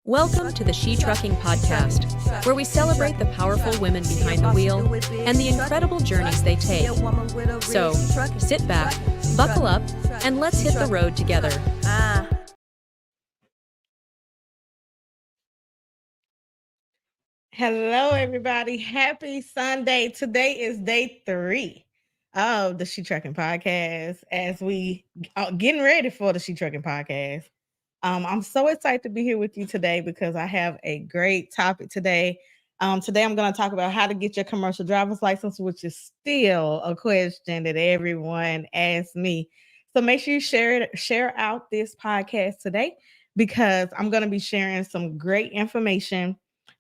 Welcome to the She Trucking Podcast, where we celebrate the powerful women behind the wheel and the incredible journeys they take. So, sit back, buckle up, and let's hit the road together. Hello, everybody. Happy Sunday. Today is day 3 of the She Trucking Podcast as we are getting ready for the She Trucking Podcast. I'm so excited to be here with you today because I have a great topic today. Today I'm going to talk about how to get your commercial driver's license, which is still a question that everyone asks me. So make sure you share out this podcast today because I'm going to be sharing some great information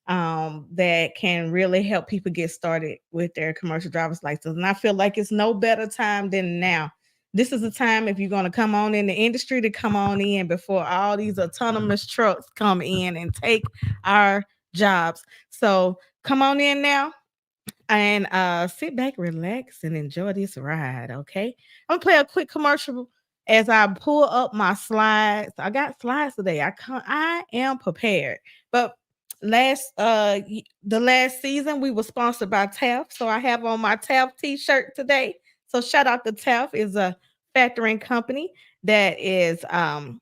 that can really help people get started with their commercial driver's license. And I feel like it's no better time than now. This is the time if you're going to come on in the industry to come on in before all these autonomous trucks come in and take our jobs. So come on in now and sit back, relax, and enjoy this ride. Okay, I'm gonna play a quick commercial as I pull up my slides. I got slides today. I am prepared. But the last season we were sponsored by TAF, so I have on my TAF T-shirt today. So shout out to TAF is a factoring company that is out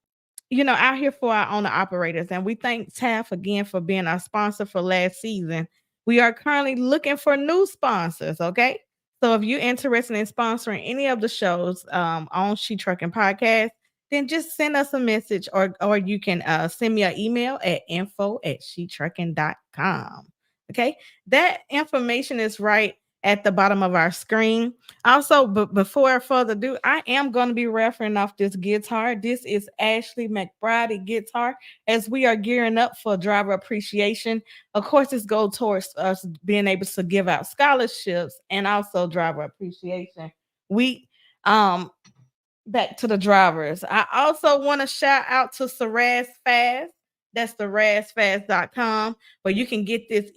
here for our owner operators, and we thank TAF again for being our sponsor for last season. We are currently looking for new sponsors. Okay. So if you're interested in sponsoring any of the shows on She Trucking Podcast, then just send us a message or you can send me an email at info@shetrucking.com. Okay. That information is right at the bottom of our screen. Also, but before further ado, I am going to be referring off this guitar. This is Ashley McBride guitar as we are gearing up for driver appreciation. Of course, this goes towards us being able to give out scholarships and also driver appreciation week. Back to the drivers. I also want to shout out to Saraz Fast. That's the razfast.com where you can get this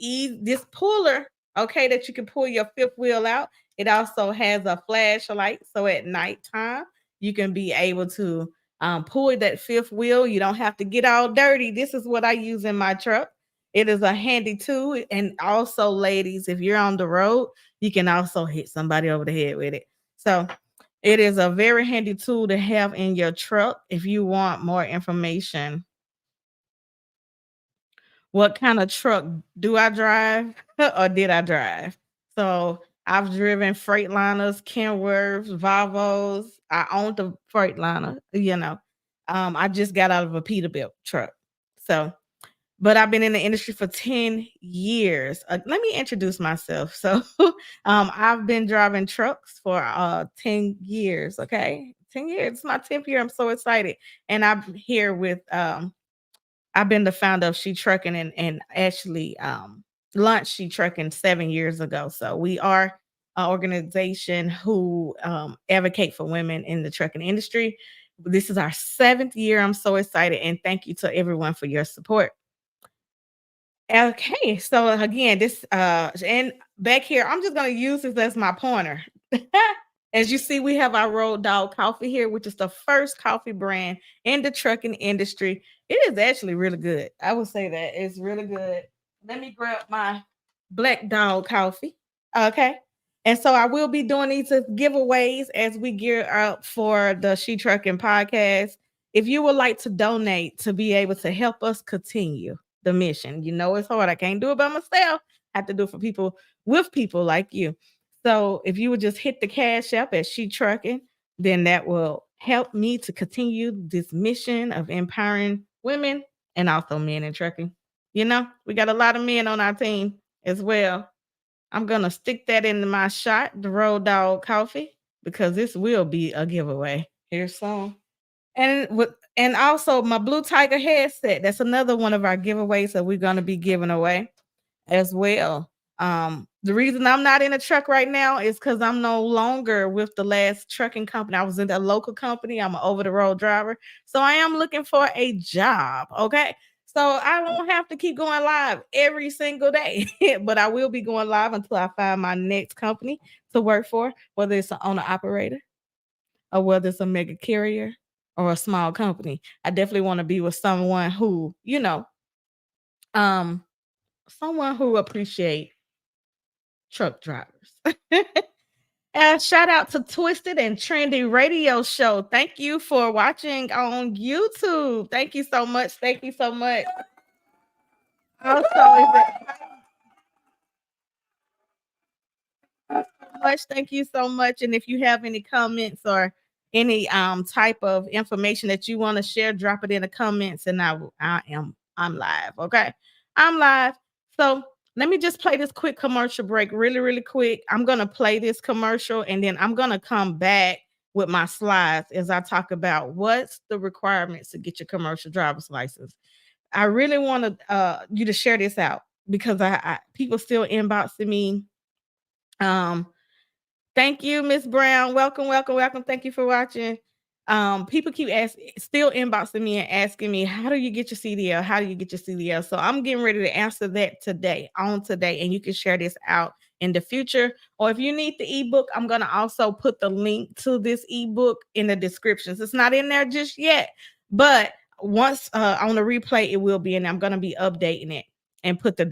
puller, okay, that you can pull your fifth wheel out. It also has a flashlight. So at nighttime, you can be able to pull that fifth wheel. You don't have to get all dirty. This is what I use in my truck. It is a handy tool. And also, ladies, if you're on the road, you can also hit somebody over the head with it. So it is a very handy tool to have in your truck if you want more information. What kind of truck do I drive or did I drive? So I've driven Freightliners, Kenworths, Volvos. I owned the Freightliner. I just got out of a Peterbilt truck. So but I've been in the industry for 10 years. Let me introduce myself. So, I've been driving trucks for 10 years. Okay. 10 years. It's my 10th year. I'm so excited. And I'm here with, I've been the founder of She Trucking and actually launched She Trucking 7 years ago. So, we are an organization who advocate for women in the trucking industry. This is our 7th year. I'm so excited. And thank you to everyone for your support. Okay, so again, this and back here, I'm just gonna use this as my pointer. As you see, we have our Road Dog coffee here, which is the first coffee brand in the trucking industry. It is actually really good. I would say that it's really good. Let me grab my Black Dog coffee. Okay. And so I will be doing these as giveaways as we gear up for the She Trucking podcast. If you would like to donate to be able to help us continue the mission, it's hard. I can't do it by myself. I have to do it for people with people like you. So if you would just hit the cash app at She Trucking, then that will help me to continue this mission of empowering women and also men in trucking. We got a lot of men on our team as well. I'm gonna stick that into my shot, the Road Dog coffee, because this will be a giveaway. Here's some. And also my Blue Tiger headset. That's another one of our giveaways that we're gonna be giving away as well. The reason I'm not in a truck right now is because I'm no longer with the last trucking company. I was in a local company. I'm an over the road driver. So I am looking for a job. Okay. So I don't have to keep going live every single day, but I will be going live until I find my next company to work for, whether it's an owner operator or whether it's a mega carrier or a small company. I definitely want to be with someone who, Um, someone who appreciate truck drivers. Shout out to Twisted and Trendy Radio Show. Thank you for watching on YouTube. Thank you so much. Thank you so much. Also, is it much. Thank you so much. And if you have any comments or any type of information that you want to share, drop it in the comments and I'm live. Okay. I'm live. So let me just play this quick commercial break really, really quick. I'm gonna play this commercial and then I'm gonna come back with my slides as I talk about what's the requirements to get your commercial driver's license. I really want to you to share this out because I people still inboxing me. Um Thank you, Miss Brown. Welcome, welcome, welcome. Thank you for watching. People keep asking, still inboxing me and asking me, how do you get your CDL? How do you get your CDL? So I'm getting ready to answer that today, on today, and you can share this out in the future. Or if you need the ebook, I'm gonna also put the link to this ebook in the descriptions. It's not in there just yet, but once on the replay, it will be, and I'm gonna be updating it and put the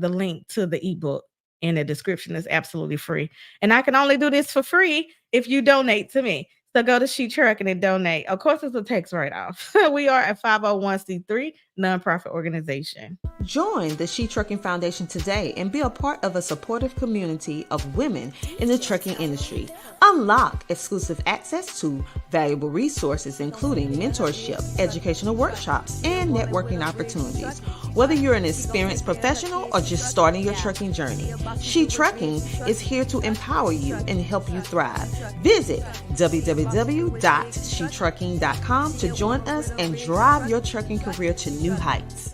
link to the ebook in the description. It's absolutely free. And I can only do this for free if you donate to me. So go to She Trucking and donate. Of course, it's a tax write-off. We are a 501c3 nonprofit organization. Join the She Trucking Foundation today and be a part of a supportive community of women in the trucking industry. Unlock exclusive access to valuable resources, including mentorship, educational workshops, and networking opportunities. Whether you're an experienced professional or just starting your trucking journey, She Trucking is here to empower you and help you thrive. Visit www.shetrucking.com to join us and drive your trucking career to new heights.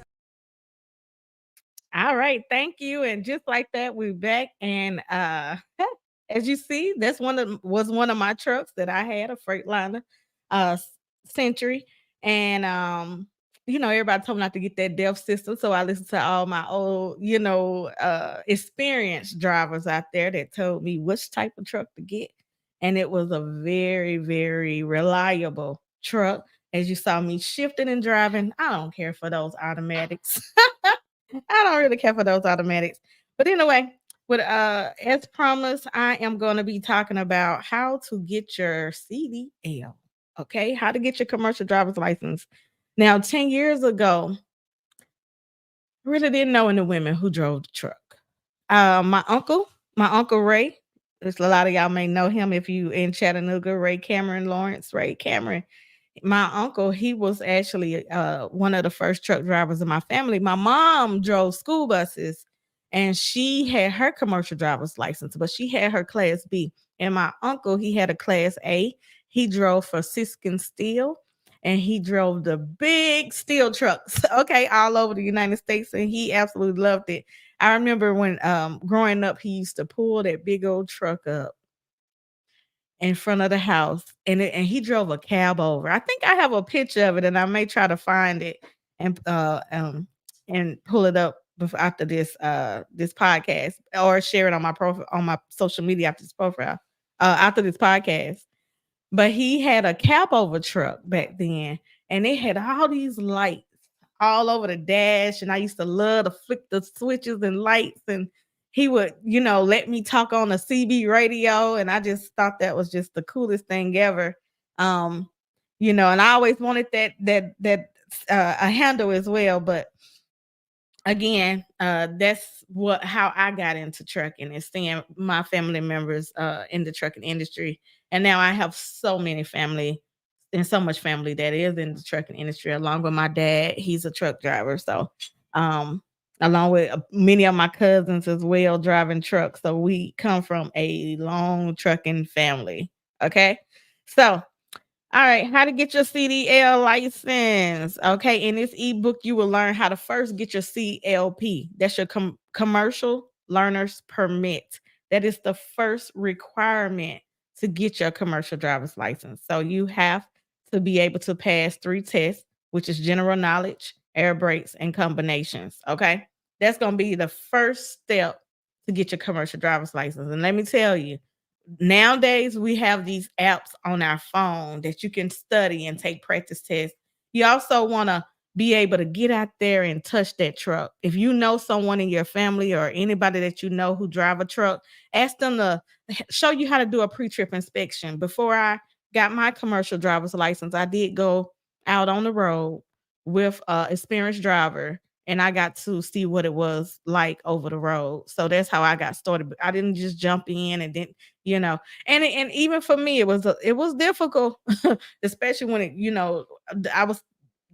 All right, thank you. And just like that, we're back. And as you see, that's one of my trucks that I had, a Freightliner Century. And everybody told me not to get that DEF system. So I listened to all my old, experienced drivers out there that told me which type of truck to get. And it was a very, very reliable truck. As you saw me shifting and driving, I don't care for those automatics. I don't really care for those automatics. But anyway, with as promised, I am going to be talking about how to get your CDL. Okay, how to get your commercial driver's license. Now, 10 years ago, I really didn't know any women who drove the truck. My uncle Ray, there's a lot of y'all may know him if you in Chattanooga, Ray Cameron Lawrence, Ray Cameron. My uncle, he was actually one of the first truck drivers in my family. My mom drove school buses and she had her commercial driver's license, but she had her class B. And my uncle, he had a class A. He drove for Siskin Steel and he drove the big steel trucks, okay, all over the United States. And he absolutely loved it. I remember when growing up, he used to pull that big old truck up in front of the house, and he drove a cab over. I think I have a picture of it, and I may try to find it and pull it up after this podcast or share it on my profile on my social media after this profile after this podcast. But he had a cab over truck back then, and it had all these lights all over the dash. And I used to love to flick the switches and lights. And he would, let me talk on the CB radio. And I just thought that was just the coolest thing ever. And I always wanted that a handle as well. But again, that's how I got into trucking and seeing my family members in the trucking industry. And now I have so many family and so much family that is in the trucking industry, along with my dad. He's a truck driver. So along with many of my cousins as well driving trucks. So we come from a long trucking family. Okay. So all right, how to get your CDL license. Okay, in this ebook, you will learn how to first get your CLP. That's your commercial learner's permit. That is the first requirement to get your commercial driver's license. So you have to be able to pass 3 tests, which is general knowledge, air brakes, and combinations. Okay, that's going to be the first step to get your commercial driver's license. And let me tell you, nowadays we have these apps on our phone that you can study and take practice tests. You also want to be able to get out there and touch that truck. If you know someone in your family or anybody that you know who drive a truck, ask them to show you how to do a pre-trip inspection. Before I got my commercial driver's license, I did go out on the road with a experienced driver, and I got to see what it was like over the road. So that's how I got started. I didn't just jump in and didn't, you know, and even for me, it was difficult, especially when I was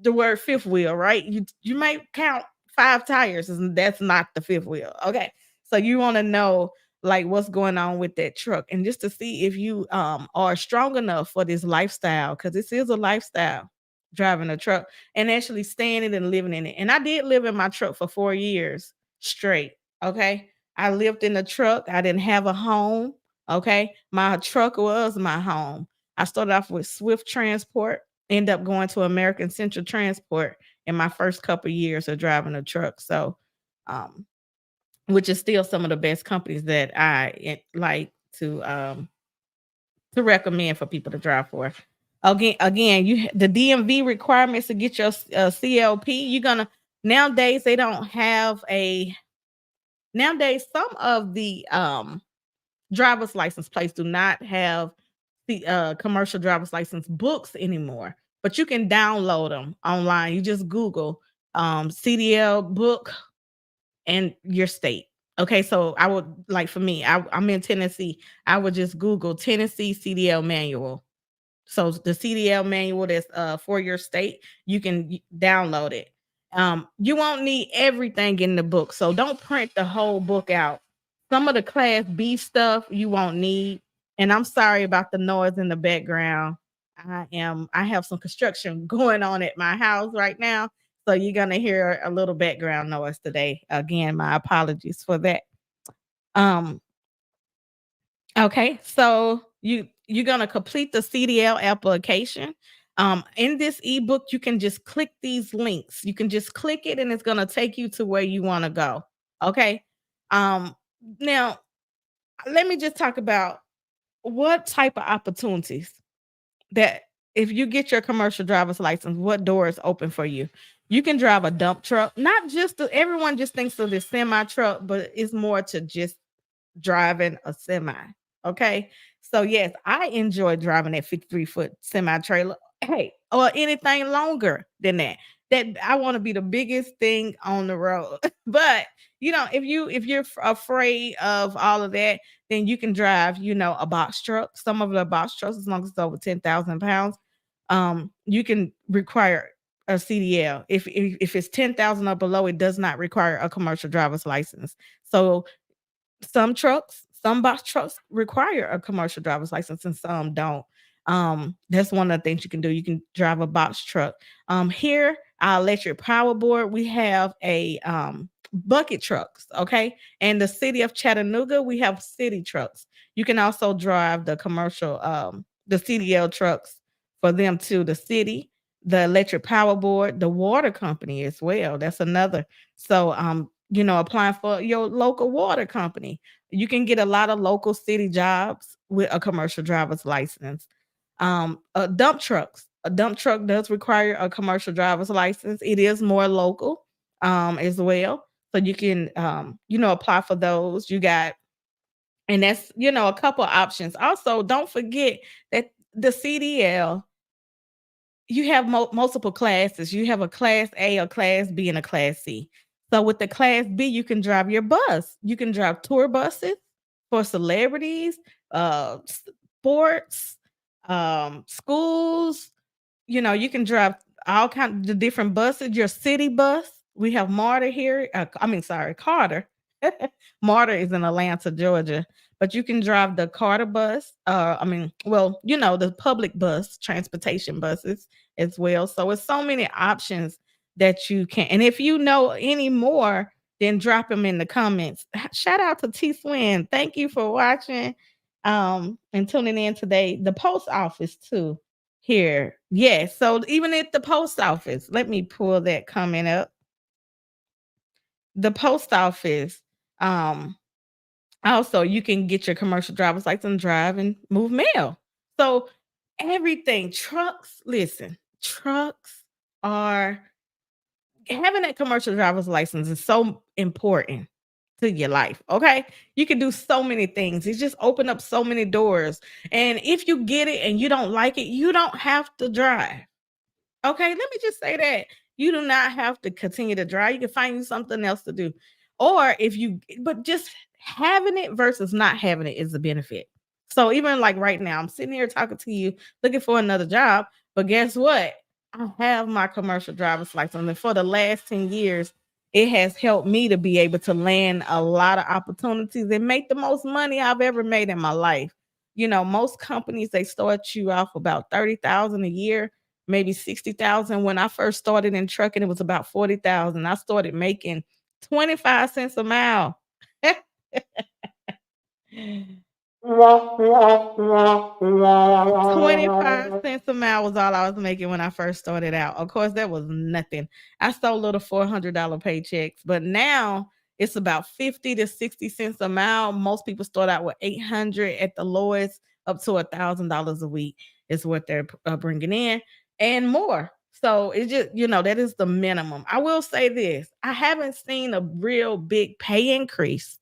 the word fifth wheel, right? You might count 5 tires, and that's not the fifth wheel. Okay. So you want to know like what's going on with that truck, and just to see if you are strong enough for this lifestyle, because this is a lifestyle, driving a truck and actually staying in it and living in it. And I did live in my truck for 4 years straight. Okay. I lived in the truck. I didn't have a home. Okay. My truck was my home. I started off with Swift Transport, end up going to American Central Transport in my first couple years of driving a truck. So, um, which is still some of the best companies that like to recommend for people to drive for. Again, the DMV requirements to get your CLP. You're gonna nowadays they don't have a nowadays some of the driver's license plates do not have the commercial driver's license books anymore, but you can download them online. You just Google CDL book and your state. Okay, so I would like for me, I'm in Tennessee. I would just Google Tennessee CDL manual. So the CDL manual that's for your state, you can download it. You won't need everything in the book, so don't print the whole book out. Some of the Class B stuff you won't need. And I'm sorry about the noise in the background. I have some construction going on at my house right now, so you're gonna hear a little background noise today. Again, my apologies for that. Um, Okay, so you're gonna complete the CDL application. In this ebook, you can just click these links. You can just click it, and it's gonna take you to where you want to go. Okay. Um, Now let me just talk about what type of opportunities that if you get your commercial driver's license, what doors open for you. You can drive a dump truck, not just everyone just thinks of the semi truck, but it's more to just driving a semi. Okay. So yes, I enjoy driving that 53-foot semi trailer. Hey, or anything longer than that. That I want to be the biggest thing on the road. But if you're afraid of all of that, then you can drive, a box truck. Some of the box trucks, as long as it's over 10,000 pounds, you can require a CDL. If it's 10,000 or below, it does not require a commercial driver's license. So some box trucks require a commercial driver's license and some don't. That's one of the things you can do. You can drive a box truck. Here, our electric power board, we have a bucket trucks, okay? And the city of Chattanooga, we have city trucks. You can also drive the CDL trucks for them too, the city, the electric power board, the water company as well. That's another. So applying for your local water company. You can get a lot of local city jobs with a commercial driver's license. Dump trucks. A dump truck does require a commercial driver's license. It is more local as well. So you can apply for those. And that's a couple of options. Also, don't forget that the CDL, you have multiple classes. You have a class A, a class B, and a class C. So with the class B, you can drive your bus. You can drive tour buses for celebrities, sports, schools. You can drive all kinds of different buses. Your city bus. We have MARTA here. Carter. MARTA is in Atlanta, Georgia. But you can drive the Carter bus. The public bus, transportation buses as well. So it's so many options that you can. And if you know any more, then drop them in the comments. Shout out to T Swin. Thank you for watching and tuning in today. The post office too here. Yes. So even at the post office, let me pull that comment up. The post office, also you can get your commercial driver's license, drive and move mail. So everything, trucks, listen, trucks are having that commercial driver's license is so important to your life. Okay. You can do so many things. It's just open up so many doors. And if you get it and you don't like it, you don't have to drive. Okay, let me just say that you do not have to continue to drive. You can find you something else to do. Or if you, but just having it versus not having it is a benefit. So even like right now, I'm sitting here talking to you, looking for another job. But guess what? I have my commercial driver's license. And for the last 10 years, it has helped me to be able to land a lot of opportunities and make the most money I've ever made in my life. Most companies they start you off about 30,000 a year, maybe 60,000. When I first started in trucking, it was about 40,000. I started making 25 cents a mile. 25 cents a mile was all I was making when I first started out. Of course, that was nothing. I sold little $400 paychecks, but now it's about 50 to 60 cents a mile. Most people start out with 800 at the lowest, up to $1,000 a week is what they're bringing in and more. So it's just, that is the minimum. I will say this. I haven't seen a real big pay increase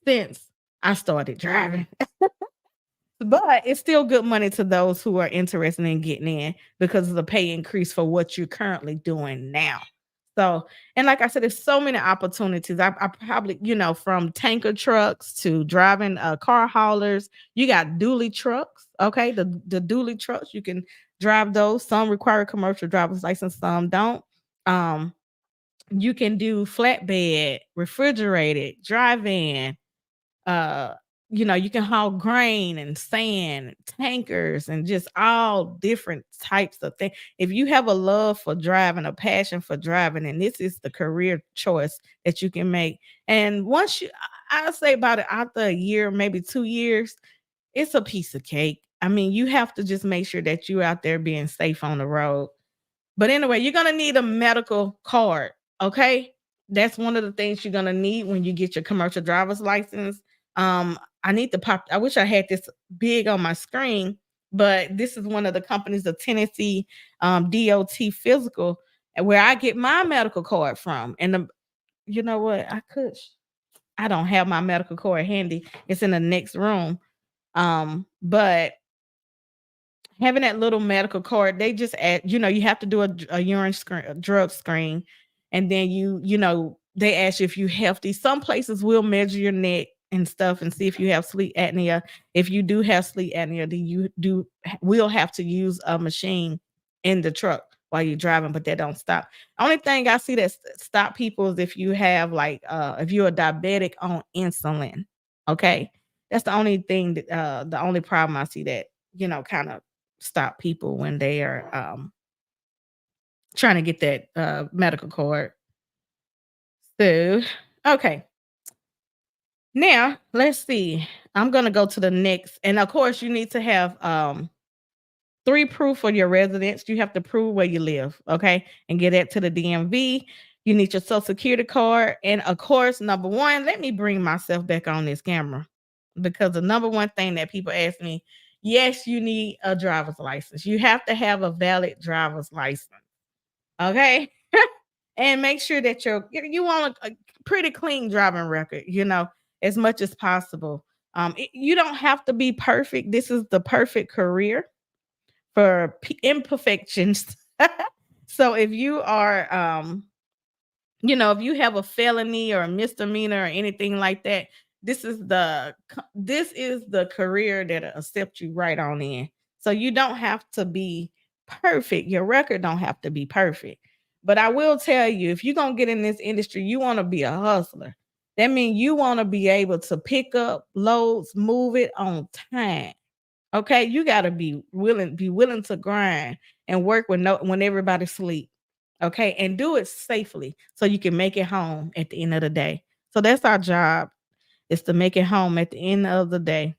since I started driving. But it's still good money to those who are interested in getting in because of the pay increase for what you're currently doing now. So, and like I said, there's so many opportunities. I probably, from tanker trucks to driving car haulers, you got dually trucks. Okay. The dually trucks, you can drive those. Some require commercial driver's license, some don't. Um, you can do flatbed, refrigerated, dry van, uh you can haul grain and sand, tankers, and just all different types of things. If you have a love for driving, a passion for driving, and this is the career choice that you can make. And once I'll say about it after a year, maybe 2 years, it's a piece of cake. I mean, you have to just make sure that you're out there being safe on the road. But anyway, you're gonna need a medical card, okay? That's one of the things you're gonna need when you get your commercial driver's license. I need to pop. I wish I had this big on my screen, but this is one of the companies, the Tennessee DOT Physical, and where I get my medical card from. And you know what? I don't have my medical card handy. It's in the next room. But having that little medical card, they just add, you have to do a urine screen, a drug screen, and then they ask you if you healthy. Some places will measure your neck and stuff and see if you have sleep apnea. If you do have sleep apnea, then will have to use a machine in the truck while you're driving, but that don't stop. Only thing I see that stop people is if you have if you're a diabetic on insulin. Okay. That's the only thing the only problem I see that, kind of stop people when they are trying to get that medical card. So, okay. Now, let's see. I'm going to go to the next. And of course, you need to have 3 proof for your residence. You have to prove where you live, okay? And get that to the DMV. You need your social security card. And of course, number one, let me bring myself back on this camera because the number one thing that people ask me, yes, you need a driver's license. You have to have a valid driver's license. Okay. And make sure that you want a pretty clean driving record, as much as possible. You don't have to be perfect. This is the perfect career for imperfections. So if you are if you have a felony or a misdemeanor or anything like that, this is the career that'll accept you right on in. So you don't have to be perfect. Your record don't have to be perfect. But I will tell you, if you're gonna get in this industry, you want to be a hustler. That means you want to be able to pick up loads, move it on time. Okay, you got to be willing to grind and work when everybody sleep. Okay, and do it safely so you can make it home at the end of the day. So that's our job, is to make it home at the end of the day.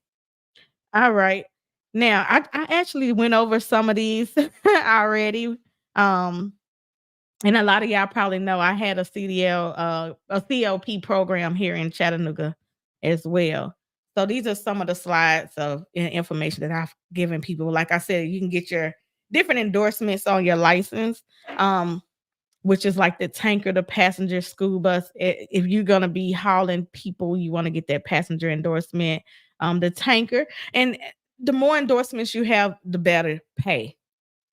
All right. Now, I actually went over some of these already. Um and a lot of y'all probably know I had a CDL, a COP program here in Chattanooga as well. So these are some of the slides of information that I've given people. Like I said, you can get your different endorsements on your license. Um, which is like the tanker, the passenger school bus. If you're gonna be hauling people, you want to get that passenger endorsement. The tanker, and the more endorsements you have, the better pay.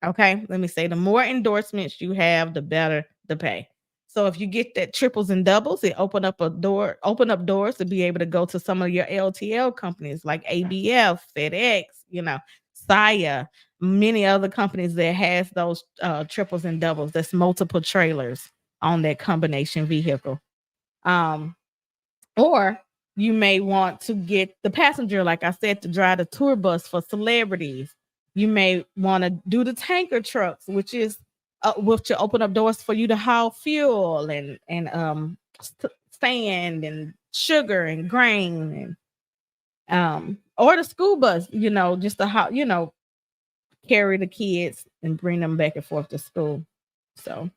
Okay, let me say the more endorsements you have, the better the pay. So if you get that triples and doubles, it open up doors to be able to go to some of your LTL companies like ABF, FedEx, Saya, many other companies that has those triples and doubles. That's multiple trailers on that combination vehicle. Um, or you may want to get the passenger, like I said, to drive the tour bus for celebrities. You may want to do the tanker trucks, which will open up doors for you to haul fuel and sand and sugar and grain and or the school bus, just to how carry the kids and bring them back and forth to school. So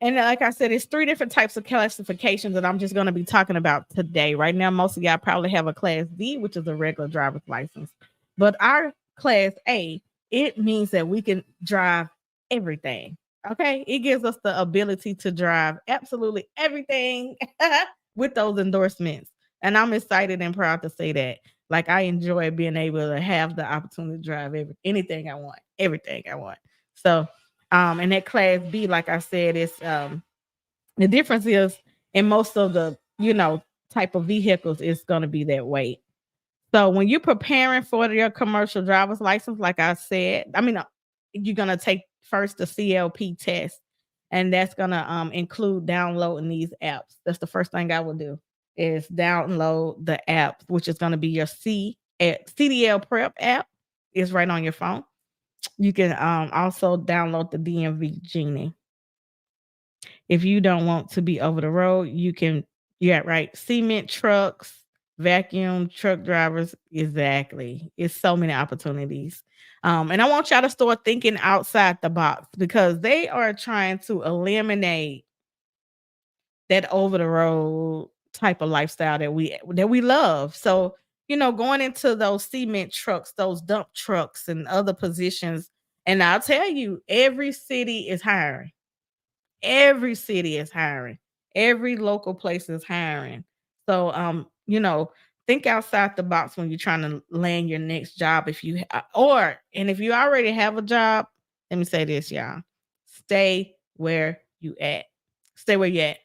and like I said, it's three different types of classifications that I'm just going to be talking about today. Right now, most of y'all probably have a Class D, which is a regular driver's license. But our Class A, it means that we can drive everything. Okay. It gives us the ability to drive absolutely everything with those endorsements. And I'm excited and proud to say that. Like, I enjoy being able to have the opportunity to drive anything I want, everything I want. So, and that Class B, like I said, is the difference is in most of the type of vehicles, it's going to be that weight. So when you're preparing for your commercial driver's license, like I said, you're going to take first the CLP test, and that's going to include downloading these apps. That's the first thing I will do, is download the app, which is going to be your CDL prep app. Is right on your phone. You can also download the DMV Genie. If you don't want to be over the road, you can, yeah, right. Cement trucks, vacuum truck drivers. Exactly. It's so many opportunities. And I want y'all to start thinking outside the box, because they are trying to eliminate that over the road type of lifestyle that we love. So, going into those cement trucks, those dump trucks and other positions, and I'll tell you, every city is hiring. Every city is hiring. Every local place is hiring. So, think outside the box when you're trying to land your next job. If you already have a job, let me say this, y'all. Stay where you at. Stay where you at.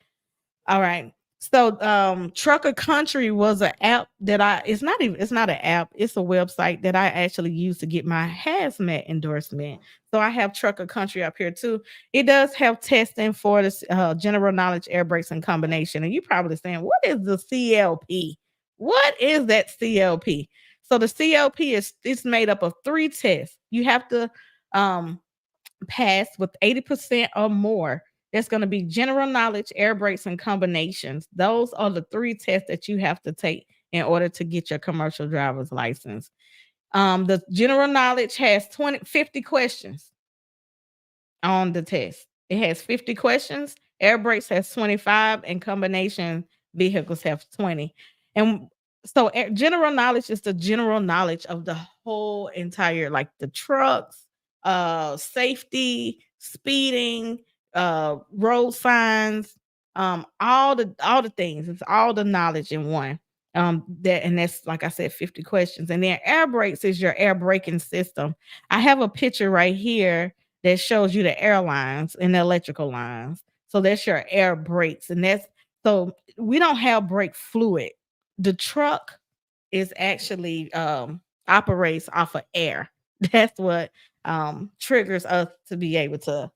All right. So Trucker Country was an app that it's not an app, it's a website that I actually use to get my hazmat endorsement. So I have Trucker Country up here too. It does have testing for this general knowledge air brakes and combination. And you probably saying, what is the CLP? What is that CLP? So the CLP it's made up of 3 tests. You have to pass with 80% or more. That's going to be general knowledge, air brakes, and combinations. Those are the 3 tests that you have to take in order to get your commercial driver's license. The general knowledge has 50 questions on the test. It has 50 questions. Air brakes has 25, and combination vehicles have 20. And so general knowledge is the general knowledge of the whole entire, like the trucks, safety, speeding, road signs, all the things. It's all the knowledge in one. That's, like I said, 50 questions. And then air brakes is your air braking system. I have a picture right here that shows you the airlines and the electrical lines. So that's your air brakes. And so we don't have brake fluid. The truck is actually operates off of air. That's what triggers us to be able to,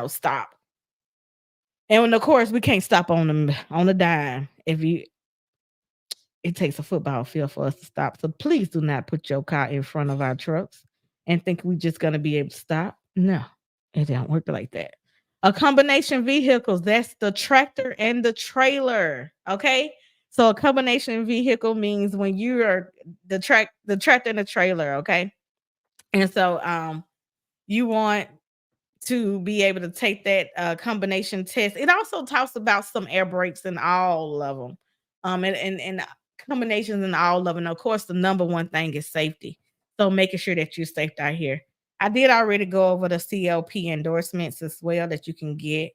stop. And of course, we can't stop on the dime. It takes a football field for us to stop. So please do not put your car in front of our trucks and think we're just gonna be able to stop. No, it don't work like that. A combination vehicles, that's the tractor and the trailer. Okay. So a combination vehicle means when you are the tractor and the trailer, okay? And so you want to be able to take that combination test. It also talks about some air brakes in all of them, and combinations in all of them. Of course, the number one thing is safety. So making sure that you're safe out here. I did already go over the CLP endorsements as well that you can get.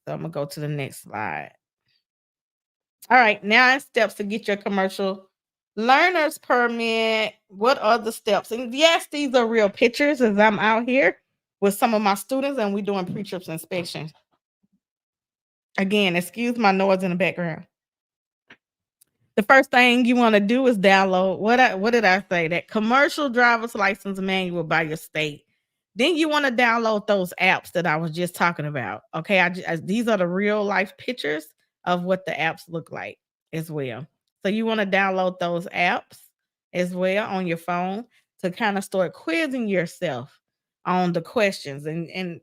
So I'm gonna go to the next slide. All right, now steps to get your commercial learner's permit. What are the steps? And yes, these are real pictures as I'm out here with some of my students and we're doing pre-trips inspections. Again, excuse my noise in the background. The first thing you want to do is download what did I say? That commercial driver's license manual by your state. Then you want to download those apps that I was just talking about. Okay, these are the real life pictures of what the apps look like as well. So you want to download those apps as well on your phone to kind of start quizzing yourself on the questions and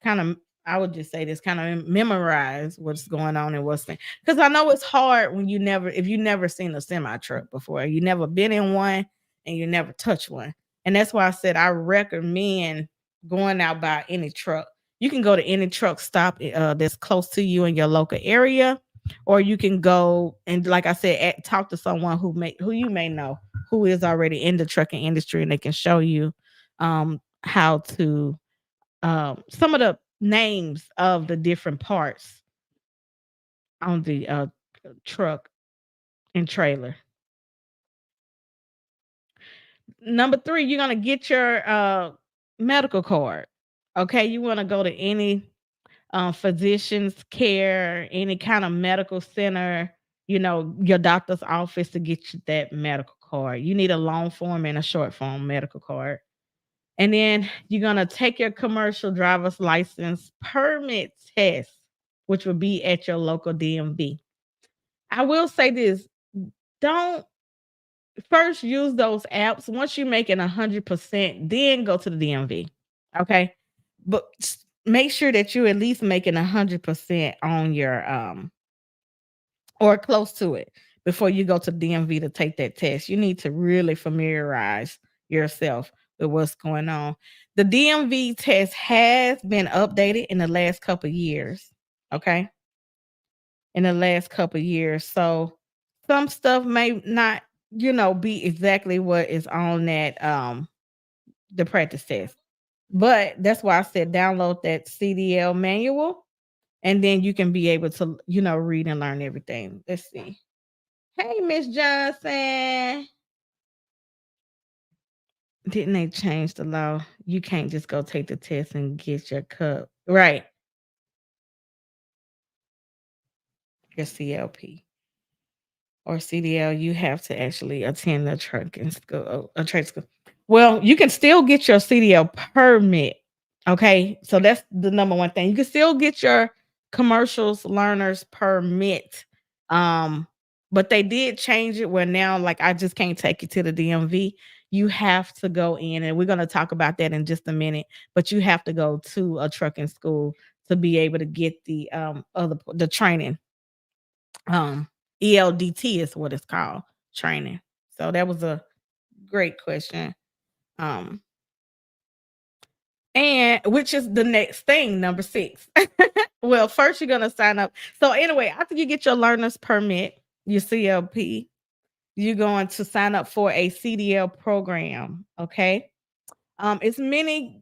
kind of I would just say this kind of memorize what's going on and what's because I know it's hard when if you never seen a semi truck before, you never been in one and you never touched one. And that's why I said I recommend going out by any truck. You can go to any truck stop that's close to you in your local area, or you can go and, like I said, talk to someone who you may know who is already in the trucking industry, and they can show you how to some of the names of the different parts on the truck and trailer. Number 3, you're gonna get your medical card. Okay, you want to go to any physician's care, any kind of medical center, your doctor's office to get you that medical card. You need a long form and a short form medical card. And then you're gonna take your commercial driver's license permit test, which will be at your local DMV. I will say this, don't first use those apps. Once you're making 100%, then go to the DMV. Okay. But make sure that you're at least making 100% on your or close to it before you go to DMV to take that test. You need to really familiarize yourself with what's going on. The DMV test has been updated in the last couple of years. Okay. In the last couple of years. So some stuff may not, be exactly what is on that the practice test. But that's why I said download that CDL manual and then you can be able to, read and learn everything. Let's see. Hey, Miss Johnson. Didn't they change the law? You can't just go take the test and get your cup. Right. Your CLP or CDL, you have to actually attend a trucking school, a trade school. Well, you can still get your CDL permit. Okay. So that's the number one thing. You can still get your commercials learners permit. Um, but they did change it where now, like, I just can't take you to the DMV. You have to go in, and we're going to talk about that in just a minute. But you have to go to a trucking school to be able to get the training. Um, ELDT is what it's called, training. So that was a great question. Um, and which is the next thing, number 6. Well, first you're gonna sign up. So anyway, after you get your learner's permit, your CLP, you're going to sign up for a CDL program. Okay. It's many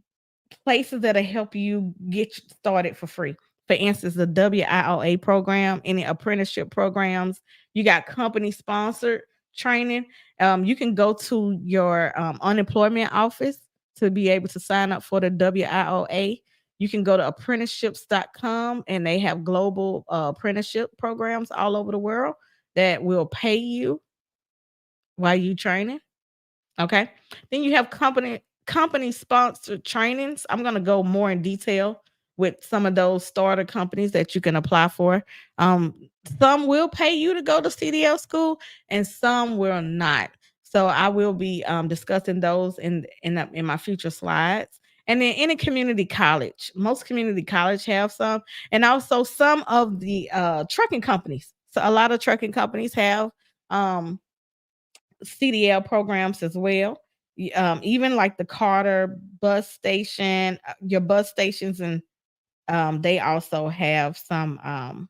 places that'll help you get started for free. For instance, the WIOA program, any apprenticeship programs, you got company sponsored training. You can go to your unemployment office to be able to sign up for the WIOA. You can go to apprenticeships.com and they have global apprenticeship programs all over the world that will pay you while you training. Okay. Then you have company sponsored trainings. I'm going to go more in detail with some of those starter companies that you can apply for. Um, some will pay you to go to CDL school and some will not. So I will be discussing those in my future slides. And then any community college, most community college have some, and also some of the trucking companies. So a lot of trucking companies have um, CDL programs as well. Even like the Carter bus station, your bus stations, and they also have some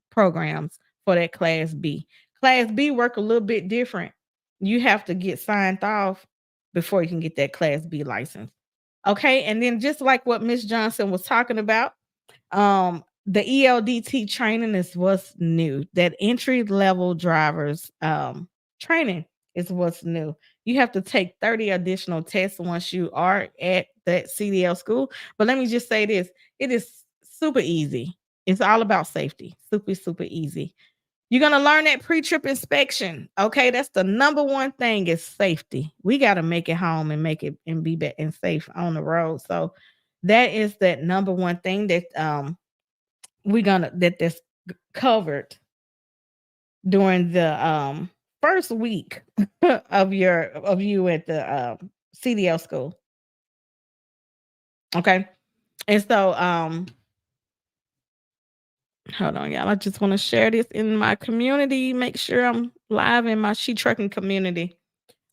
programs for that Class B. Class B work a little bit different. You have to get signed off before you can get that Class B license. Okay, and then just like what Miss Johnson was talking about, the ELDT training is what's new. That entry level drivers training is what's new. You have to take 30 additional tests once you are at that CDL school. But let me just say this, it is super easy. It's all about safety. Super, super easy. You're gonna learn that pre-trip inspection. Okay, that's the number one thing is safety. We gotta make it home and make it and be back and safe on the road. So that is that number one thing that we're gonna that's covered during the first week of you at the CDL school. Okay. And so hold on, y'all. I just want to share this in my community. Make sure I'm live in my She Trucking community.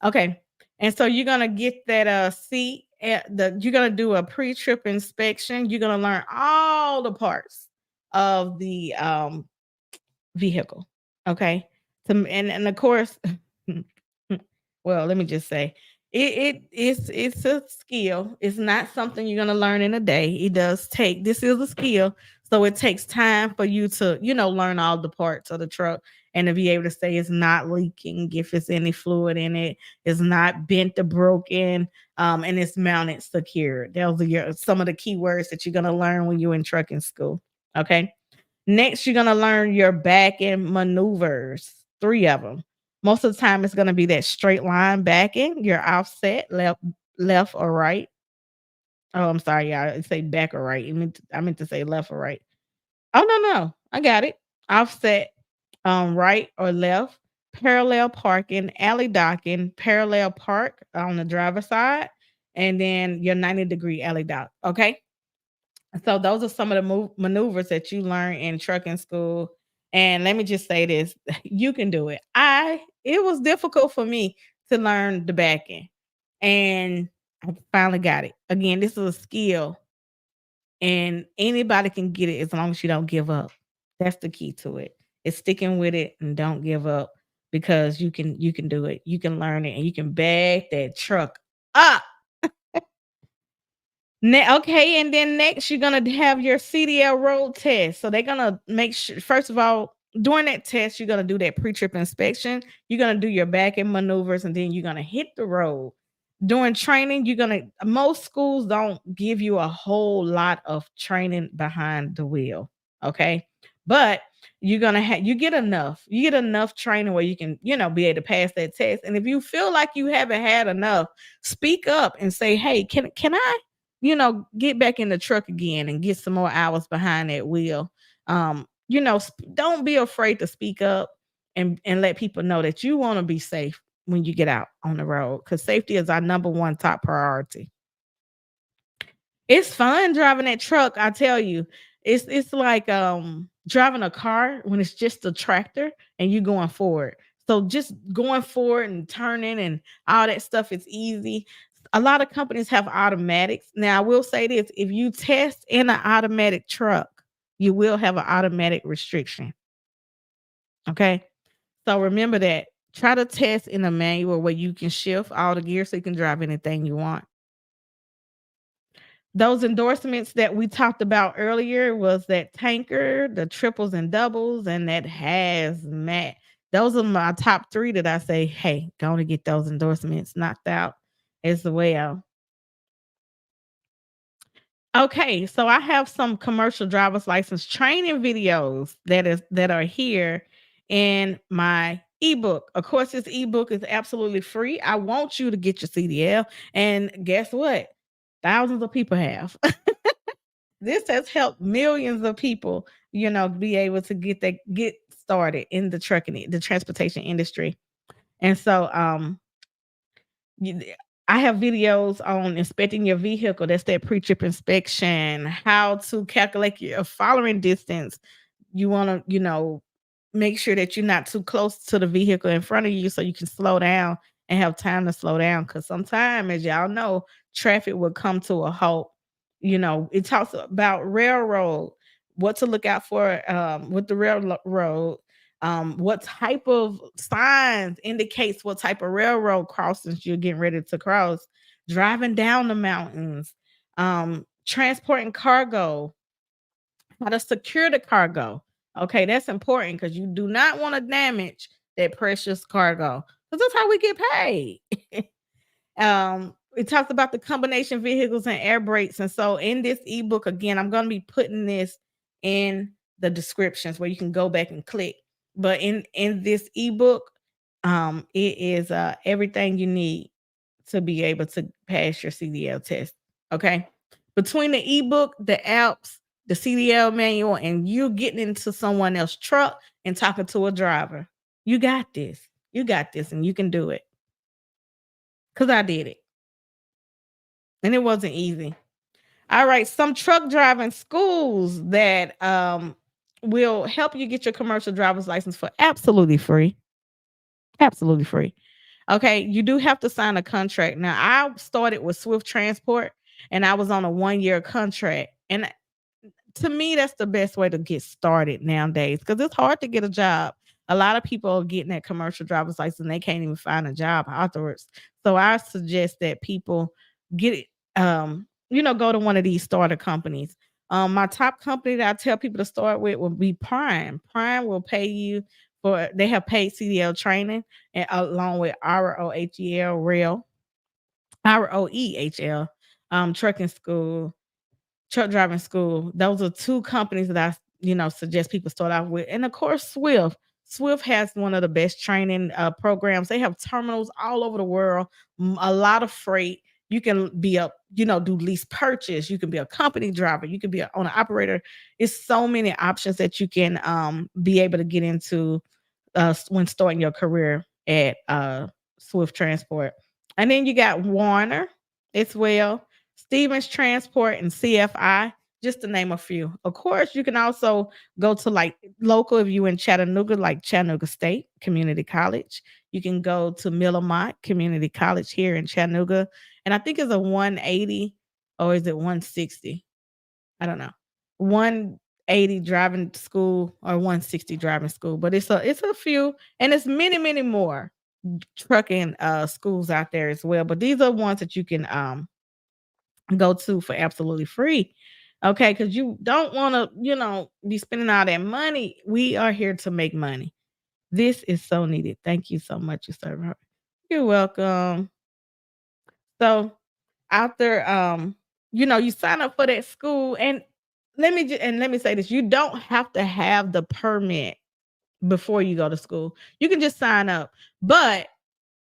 Okay. And so you're gonna get that seat at you're gonna do a pre-trip inspection. You're gonna learn all the parts of the vehicle. Okay. And of course, well, let me just say it's a skill. It's not something you're gonna learn in a day. It does take this is a skill. So it takes time for you to, learn all the parts of the truck and to be able to say it's not leaking, if it's any fluid in it, it's not bent or broken, and it's mounted secure. Those are some of the key words that you're gonna learn when you're in trucking school. Okay. Next, you're gonna learn your back end maneuvers, 3 of them. Most of the time, it's gonna be that straight line backing, your offset, left or right. Oh, I'm sorry, y'all. I say back or right. I meant to say left or right. Oh, no. I got it. Offset, right or left, parallel parking, alley docking, parallel park on the driver's side, and then your 90-degree alley dock. Okay. So those are some of the maneuvers that you learn in trucking school. And let me just say this, you can do it. It was difficult for me to learn the back end. And I finally got it. Again, this is a skill and anybody can get it as long as you don't give up. That's the key to it. It's sticking with it and don't give up because you can do it. You can learn it and you can bag that truck up. Okay, and then next you're gonna have your CDL road test. So they're gonna make sure, first of all, during that test, you're gonna do that pre-trip inspection. You're gonna do your back end maneuvers, and then you're gonna hit the road. During training, most schools don't give you a whole lot of training behind the wheel. Okay. But you get enough training where you can, be able to pass that test. And if you feel like you haven't had enough, speak up and say, hey, can I get back in the truck again and get some more hours behind that wheel. Don't be afraid to speak up and let people know that you want to be safe when you get out on the road because safety is our number one top priority. It's fun driving that truck, I tell you. It's like driving a car when it's just a tractor and you going forward. So just going forward and turning and all that stuff is easy. A lot of companies have automatics. Now I will say this, if you test in an automatic truck, you will have an automatic restriction. Okay. So remember that. Try to test in a manual where you can shift all the gears so you can drive anything you want. Those endorsements that we talked about earlier was that tanker, the triples and doubles, and that hazmat. Those are my top 3 that I say, hey, go to get those endorsements knocked out as well. Okay, so I have some commercial driver's license training videos that are here in my ebook. Of course, this ebook is absolutely free. I want you to get your CDL, and guess what? Thousands of people have. This has helped millions of people, be able to get started in the transportation industry. And so you- I have videos on inspecting your vehicle. That's that pre-trip inspection, how to calculate your following distance. You want to, make sure that you're not too close to the vehicle in front of you so you can slow down and have time to slow down. Because sometimes, as y'all know, traffic will come to a halt. It talks about railroad, what to look out for with the railroad, What type of signs indicates what type of railroad crossings you're getting ready to cross, driving down the mountains, transporting cargo, how to secure the cargo. Okay, that's important because you do not want to damage that precious cargo because that's how we get paid. It talks about the combination vehicles and air brakes. And so in this ebook, again, I'm going to be putting this in the descriptions where you can go back and click. But in this ebook, it is everything you need to be able to pass your CDL test. Okay. Between the ebook, the apps, the CDL manual, and you getting into someone else's truck and talking to a driver, you got this. You got this, and you can do it. Because I did it. And it wasn't easy. All right, some truck driving schools that will help you get your commercial driver's license for absolutely free. Absolutely free. Okay, you do have to sign a contract. Now, I started with Swift Transport and I was on a 1-year contract. And to me, that's the best way to get started nowadays because it's hard to get a job. A lot of people are getting that commercial driver's license and they can't even find a job afterwards. So I suggest that people get it, go to one of these starter companies. My top company that I tell people to start with will be Prime. Prime will pay you they have paid CDL training and along with ROEHL, trucking school, truck driving school. Those are 2 companies that suggest people start out with. And of course, Swift. Swift has one of the best training programs. They have terminals all over the world, a lot of freight. You can be do lease purchase. You can be a company driver. You can be an owner operator. It's so many options that you can be able to get into when starting your career at Swift Transport. And then you got Warner as well, Stevens Transport, and CFI, just to name a few. Of course, you can also go to like local if you in Chattanooga, like Chattanooga State Community College. You can go to Millamont Community College here in Chattanooga. And I think it's a 180 or is it 160? I don't know. 180 driving school or 160 driving school, but it's a few and it's many more trucking schools out there as well. But these are ones that you can go to for absolutely free. Okay, because you don't want to, be spending all that money. We are here to make money. This is so needed. Thank you so much, you server. You're welcome. So after you sign up for that school, and let me say this, you don't have to have the permit before you go to school. You can just sign up, but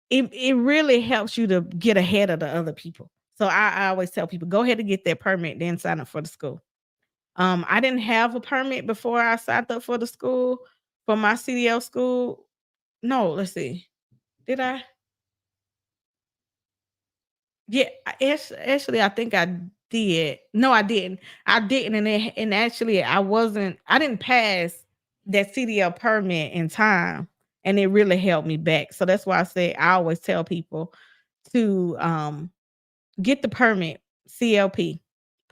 it really helps you to get ahead of the other people. So I always tell people, go ahead and get that permit, then sign up for the school. I didn't have a permit before I signed up for the school, for my CDL school. No, let's see. Did I? Yeah, actually, I think I did. No, I didn't. I didn't, and actually, I didn't pass that CDL permit in time, and it really held me back. So that's why I always tell people to get the permit, CLP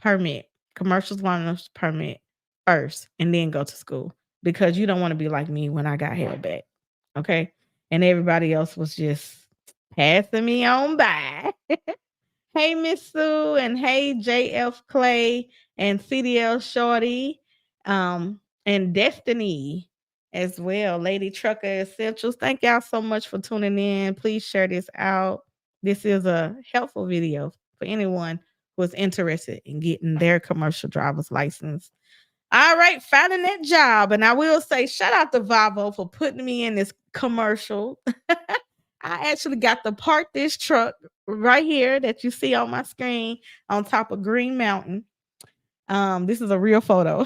permit, commercial learners permit first, and then go to school because you don't want to be like me when I got held back. Okay, and everybody else was just passing me on by. Hey, Miss Sue, and hey, JF Clay, and CDL Shorty, and Destiny as well. Lady Trucker Essentials. Thank y'all so much for tuning in. Please share this out. This is a helpful video for anyone who is interested in getting their commercial driver's license. All right, finding that job. And I will say, shout out to Volvo for putting me in this commercial. I actually got to park this truck right here that you see on my screen on top of Green Mountain. This is a real photo.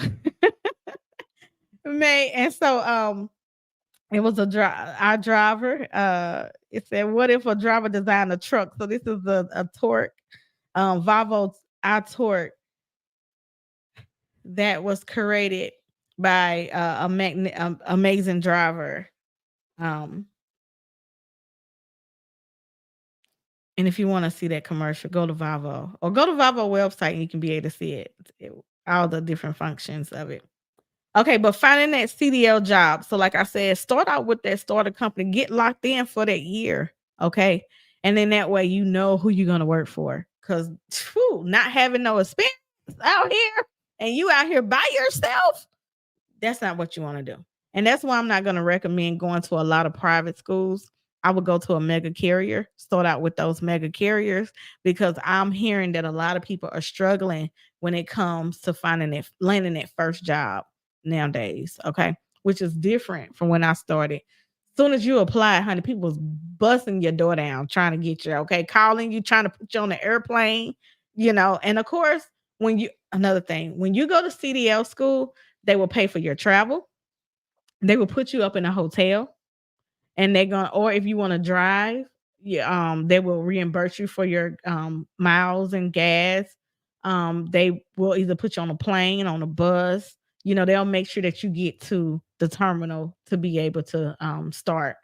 And so it was our driver. It said, what if a driver designed a truck? So this is a torque, Volvo iTorque that was created by amazing driver. And if you want to see that commercial, go to Volvo or go to Volvo website and you can be able to see all the different functions of it. Okay, but finding that CDL job. So, like I said, start out with that starter company, get locked in for that year. Okay. And then that way you know who you're gonna work for. Cause not having no experience out here and you out here by yourself, that's not what you want to do. And that's why I'm not going to recommend going to a lot of private schools. I would go to a mega carrier, start out with those mega carriers, because I'm hearing that a lot of people are struggling when it comes to finding it, landing that first job nowadays. Okay. Which is different from when I started. Soon as you apply, honey, people was busting your door down trying to get you. Okay. Calling you, trying to put you on the airplane, and of course, another thing, when you go to CDL school, they will pay for your travel. They will put you up in a hotel, and they're gonna, or if you want to drive, yeah, they will reimburse you for your miles and gas. They will either put you on a plane, on a bus. They'll make sure that you get to the terminal to be able to start.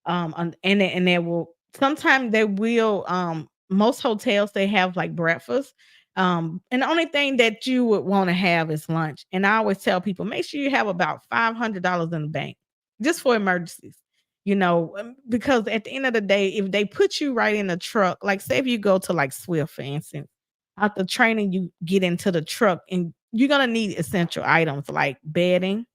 And they will sometimes they will most hotels they have like breakfast. And the only thing that you would want to have is lunch. And I always tell people, make sure you have about $500 in the bank just for emergencies. Because at the end of the day, if they put you right in the truck, like say if you go to like Swift, for instance, after training, you get into the truck and you're gonna need essential items like bedding,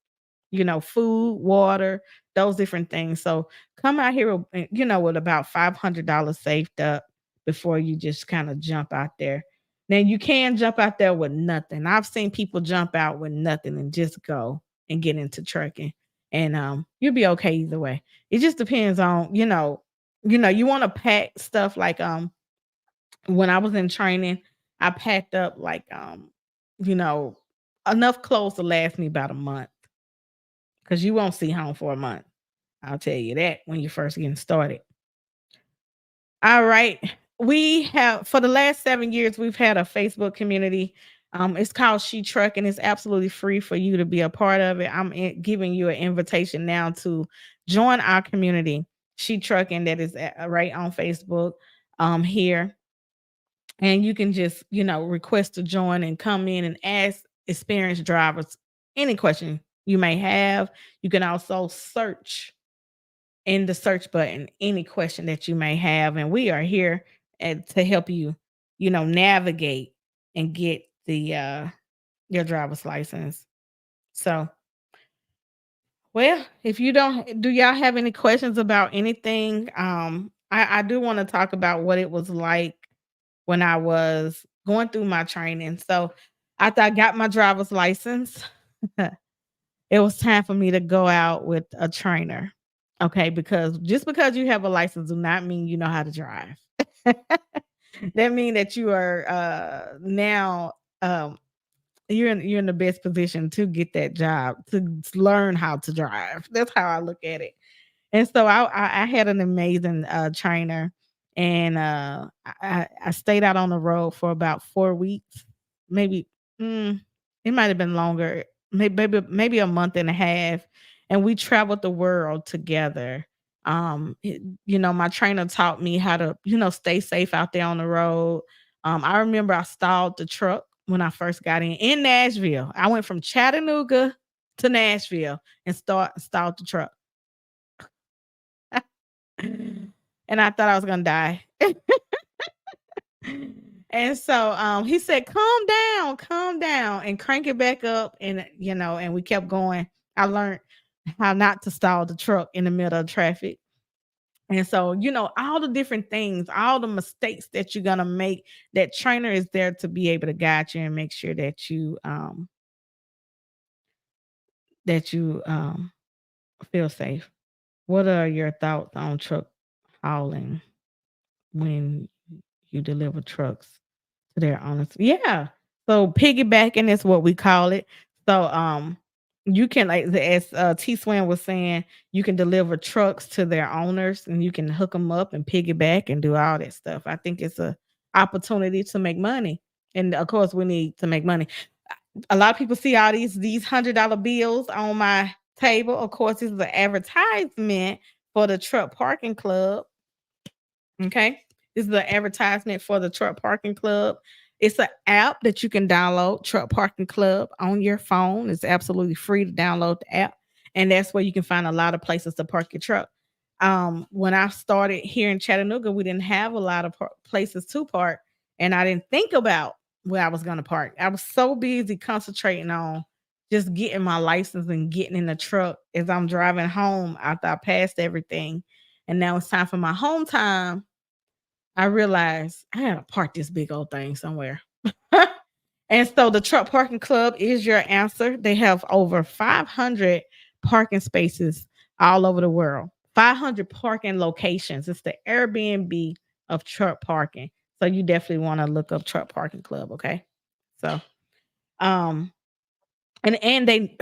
food, water, those different things. So come out here, with about $500 saved up before you just kind of jump out there. Then you can jump out there with nothing. I've seen people jump out with nothing and just go and get into trucking, and you'll be okay either way. It just depends on, you want to pack stuff like when I was in training, I packed up like you know enough clothes to last me about a month, because you won't see home for a month. I'll tell you that when you're first getting started. All right. We have, for the last 7 years, we've had a Facebook community. It's called She Truck, and it's absolutely free for you to be a part of it. I'm giving you an invitation now to join our community, She Trucking, that is right on Facebook here. And you can just, request to join and come in and ask experienced drivers any question you may have. You can also search in the search button any question that you may have. And we are here to help you, navigate and get your driver's license. So, well, if you don't, do y'all have any questions about anything? I do want to talk about what it was like when I was going through my training. So after I got my driver's license, it was time for me to go out with a trainer. Okay, because just because you have a license do not mean you know how to drive. That mean that you are now you're in the best position to get that job, to learn how to drive. That's how I look at it. And so I had an amazing trainer, and I stayed out on the road for about 4 weeks, maybe. It might have been longer, maybe a month and a half, and we traveled the world together. My trainer taught me how to, stay safe out there on the road. I remember I stalled the truck when I first got in Nashville. I went from Chattanooga to Nashville and stalled the truck. And I thought I was gonna die. And so he said, calm down, and crank it back up. And and we kept going. I learned how not to stall the truck in the middle of traffic. And so, all the different things, all the mistakes that you're gonna make, that trainer is there to be able to guide you and make sure that you feel safe. What are your thoughts on truck hauling when you deliver trucks to their owners? Yeah. So piggybacking is what we call it. So you can, like, as T Swin was saying, you can deliver trucks to their owners and you can hook them up and piggyback and do all that stuff. I think it's a opportunity to make money. And of course we need to make money. A lot of people see all these $100 bills on my table. Of course, this is an advertisement for the truck parking club. Okay. This is an advertisement for the truck parking club. It's an app that you can download, Truck Parking Club, on your phone. It's absolutely free to download the app, and that's where you can find a lot of places to park your truck. When I started here in Chattanooga, we didn't have a lot of places to park, and I didn't think about where I was going to park. I was so busy concentrating on just getting my license and getting in the truck as I'm driving home after I passed everything. And now it's time for my home time. I realized I gotta park this big old thing somewhere. And so the Truck Parking Club is your answer. They have over 500 parking spaces all over the world, 500 parking locations. It's the Airbnb of truck parking. So you definitely want to look up Truck Parking Club, okay? So, um, and they,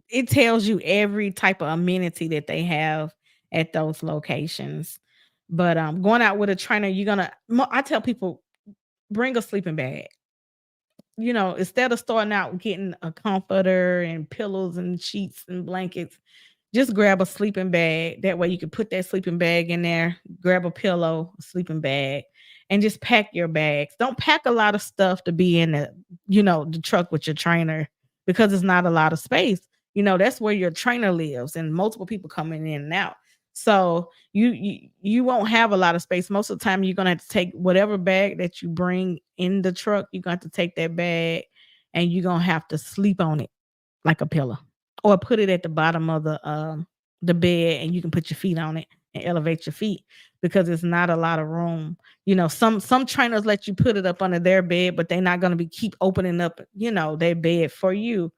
it tells you every type of amenity that they have at those locations. But going out with a trainer, I tell people, bring a sleeping bag. Instead of starting out getting a comforter and pillows and sheets and blankets, just grab a sleeping bag. That way you can put that sleeping bag in there, grab a pillow, a sleeping bag, and just pack your bags. Don't pack a lot of stuff to be in the truck with your trainer, because it's not a lot of space. That's where your trainer lives and multiple people coming in and out. So you won't have a lot of space. Most of the time you're gonna have to take whatever bag that you bring in the truck, you're gonna have to take that bag and you're gonna have to sleep on it like a pillow, or put it at the bottom of the bed, and you can put your feet on it and elevate your feet, because it's not a lot of room. Some trainers let you put it up under their bed, but they're not going to be keep opening up, their bed for you.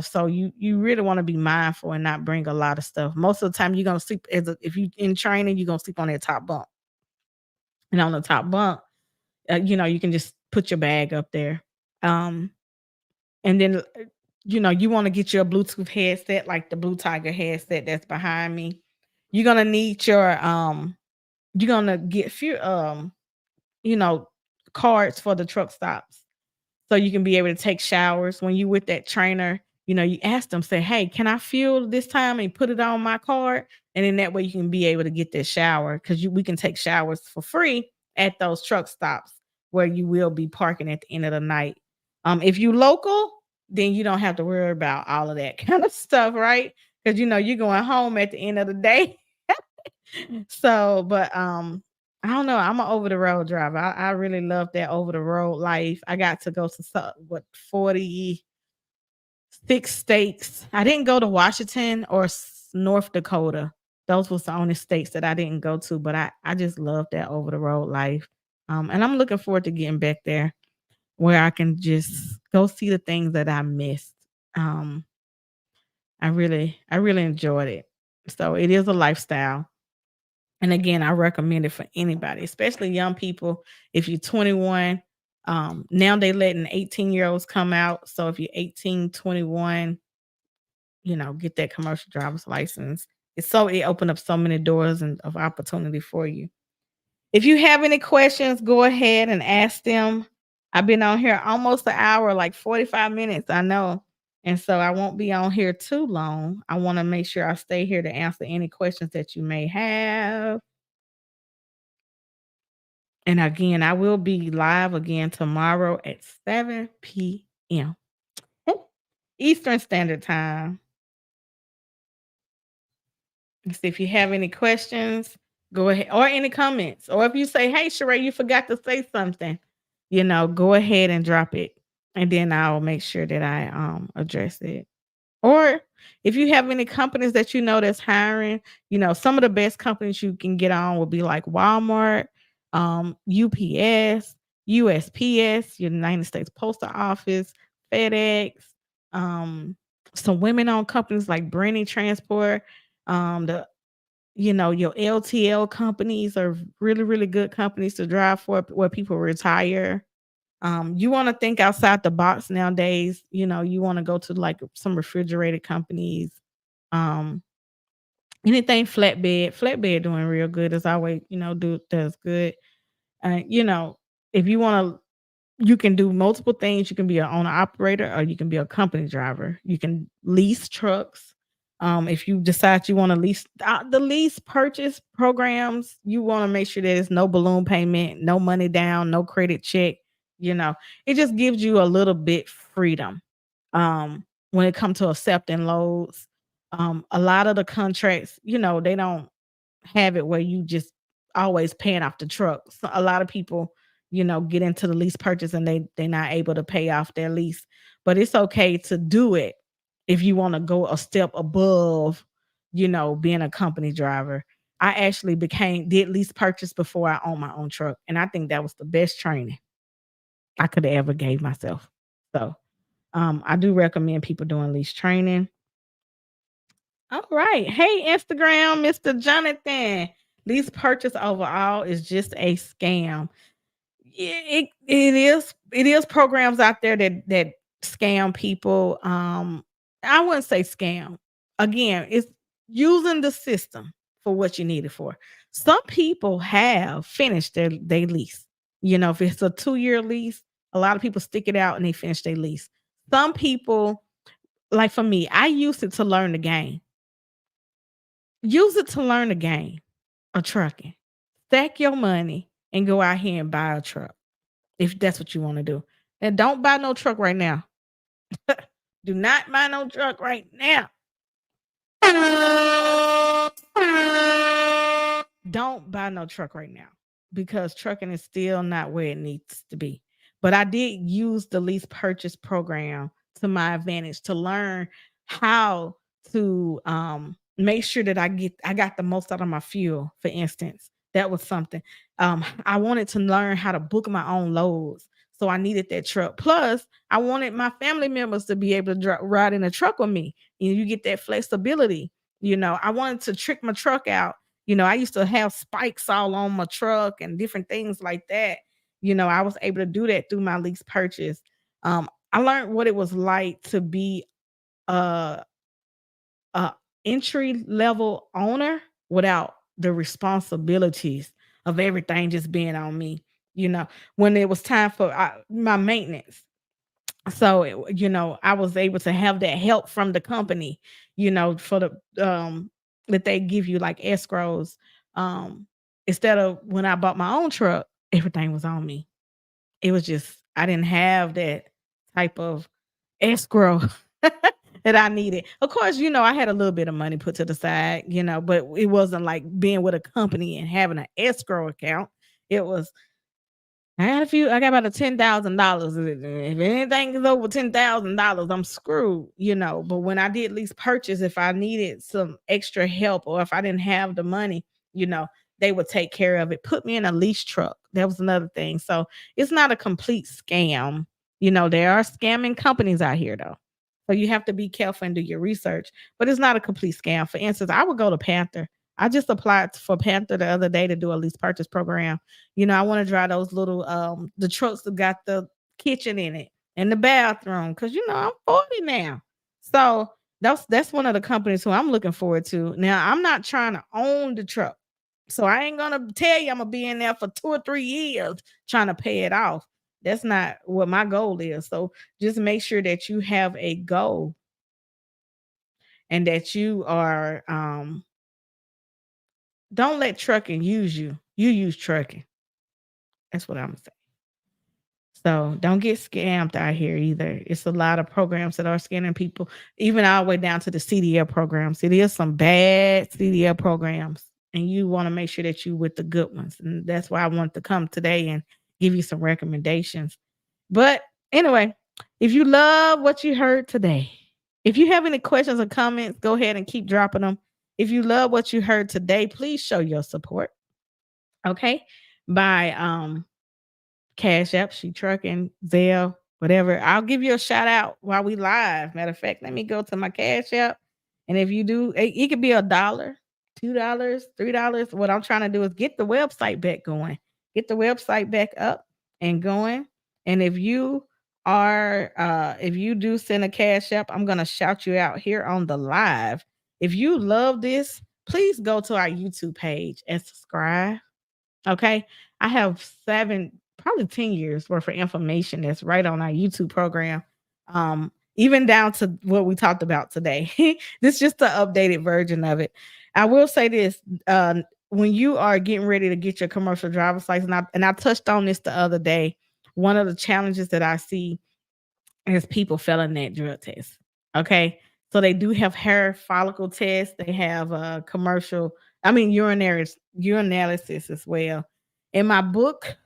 So you really want to be mindful and not bring a lot of stuff. Most of the time you're going to sleep if you in training, you're going to sleep on that top bunk. And on the top bunk, you can just put your bag up there. Um and then, you wanna get your Bluetooth headset, like the Blue Tiger headset that's behind me. You're gonna need you're gonna get few, you know, cards for the truck stops, so you can be able to take showers. When you with that trainer, you ask them, say, "Hey, can I fuel this time and put it on my card?" And then that way you can be able to get that shower, because we can take showers for free at those truck stops where you will be parking at the end of the night. If you local, then you don't have to worry about all of that kind of stuff, right? Because you're going home at the end of the day. So, but I don't know. I'm an over the road driver. I really love that over the road life. I got to go to 46 states. I didn't go to Washington or North Dakota. Those was the only states that I didn't go to, but I just love that over the road life. And I'm looking forward to getting back there where I can just go see the things that I missed. Um, I really enjoyed it. So it is a lifestyle. And again, I recommend it for anybody, especially young people. If you're 21, now they letting 18-year-olds come out. So if you're 18, 21, get that commercial driver's license. It opened up so many doors and of opportunity for you. If you have any questions, go ahead and ask them. I've been on here almost an hour, like 45 minutes, I know. And so I won't be on here too long. I want to make sure I stay here to answer any questions that you may have. And again, I will be live again tomorrow at 7 p.m. Eastern Standard Time. So if you have any questions, go ahead, or any comments, or if you say, "Hey, Sheree, you forgot to say something," go ahead and drop it, and then I'll make sure that I address it. Or if you have any companies that that's hiring, some of the best companies you can get on will be like Walmart, UPS, USPS, United States Postal Office, FedEx, um, some women-owned companies like Brenny Transport, the your LTL companies are really, really good companies to drive for where people retire. You wanna think outside the box nowadays. You wanna go to, like, some refrigerated companies, um, anything flatbed doing real good as always, does good. You know, if you can do multiple things. You can be an owner operator or you can be a company driver. You can lease trucks. If you decide you want to lease the lease purchase programs, you want to make sure there's no balloon payment, no money down, no credit check. You know, it just gives you a little bit freedom when it comes to accepting loads. A lot of the contracts, they don't have it where you just always paying off the truck. So a lot of people, get into the lease purchase and they're not able to pay off their lease. But it's okay to do it if you want to go a step above, being a company driver. I actually did lease purchase before I owned my own truck. And I think that was the best training I could have ever gave myself. So I do recommend people doing lease training. All right. Hey, Instagram, Mr. Jonathan. Lease purchase overall is just a scam. It is programs out there that scam people. I wouldn't say scam. Again, it's using the system for what you need it for. Some people have finished their lease. If it's a 2-year lease, a lot of people stick it out and they finish their lease. Some people, like for me, I used it to learn the game. Use it to learn the game of trucking. Stack your money and go out here and buy a truck if that's what you want to do. And don't buy no truck right now. Do not buy no truck right now. Don't buy no truck right now because trucking is still not where it needs to be. But I did use the lease purchase program to my advantage to learn how to make sure that I got the most out of my fuel, for instance. That was something. I wanted to learn how to book my own loads. So I needed that truck. Plus, I wanted my family members to be able to ride in a truck with me. You get that flexibility. I wanted to trick my truck out. I used to have spikes all on my truck and different things like that. I was able to do that through my lease purchase. I learned what it was like to be a, a entry level owner without the responsibilities of everything just being on me. When it was time for my maintenance, so I was able to have that help from the company, for the that they give you like escrows. um Instead of when I bought my own truck, everything was on me. It was just I didn't have that type of escrow that I needed. Of course, I had a little bit of money put to the side, but it wasn't like being with a company and having an escrow account. It was I got about a $10,000. If anything is over $10,000, I'm screwed, But when I did lease purchase, if I needed some extra help or if I didn't have the money, you know, they would take care of it. Put me in a lease truck. That was another thing. So it's not a complete scam. There are scamming companies out here though. So you have to be careful and do your research. But it's not a complete scam. For instance, I would go to Panther. I just applied for Panther the other day to do a lease purchase program. I wanna drive those little, the trucks that got the kitchen in it and the bathroom because I'm 40 now. So, that's one of the companies who I'm looking forward to. Now, I'm not trying to own the truck, so I ain't gonna tell you Imma be in there for 2 or 3 years trying to pay it off. That's not what my goal is. So, just make sure that you have a goal and that you are, don't let trucking use you. You use trucking. That's what Imma say. So don't get scammed out here either. It's a lot of programs that are scamming people, even all the way down to the CDL programs. It is some bad CDL programs, and you want to make sure that you with the good ones. And that's why I want to come today and give you some recommendations. But anyway, if you love what you heard today, if you have any questions or comments, go ahead and keep dropping them. If you love what you heard today, please show your support. Okay. By Cash App, She Trucking, Zelle, whatever. I'll give you a shout out while we live. Matter of fact, let me go to my Cash App. And if you do, it could be $1, $2, $3. What I'm trying to do is get the website back going, get the website back up and going. And if you do send a Cash App, I'm gonna shout you out here on the live. If you love this, please go to our YouTube page and subscribe. Okay. I have probably 10 years worth of information that's right on our YouTube program. even down to what we talked about today. This is just the updated version of it. I will say this: when you are getting ready to get your commercial driver's license, and I touched on this the other day. One of the challenges that I see is people failing that drug test. Okay. So they do have hair follicle tests. They have commercial, I mean, urinalysis as well. In my book,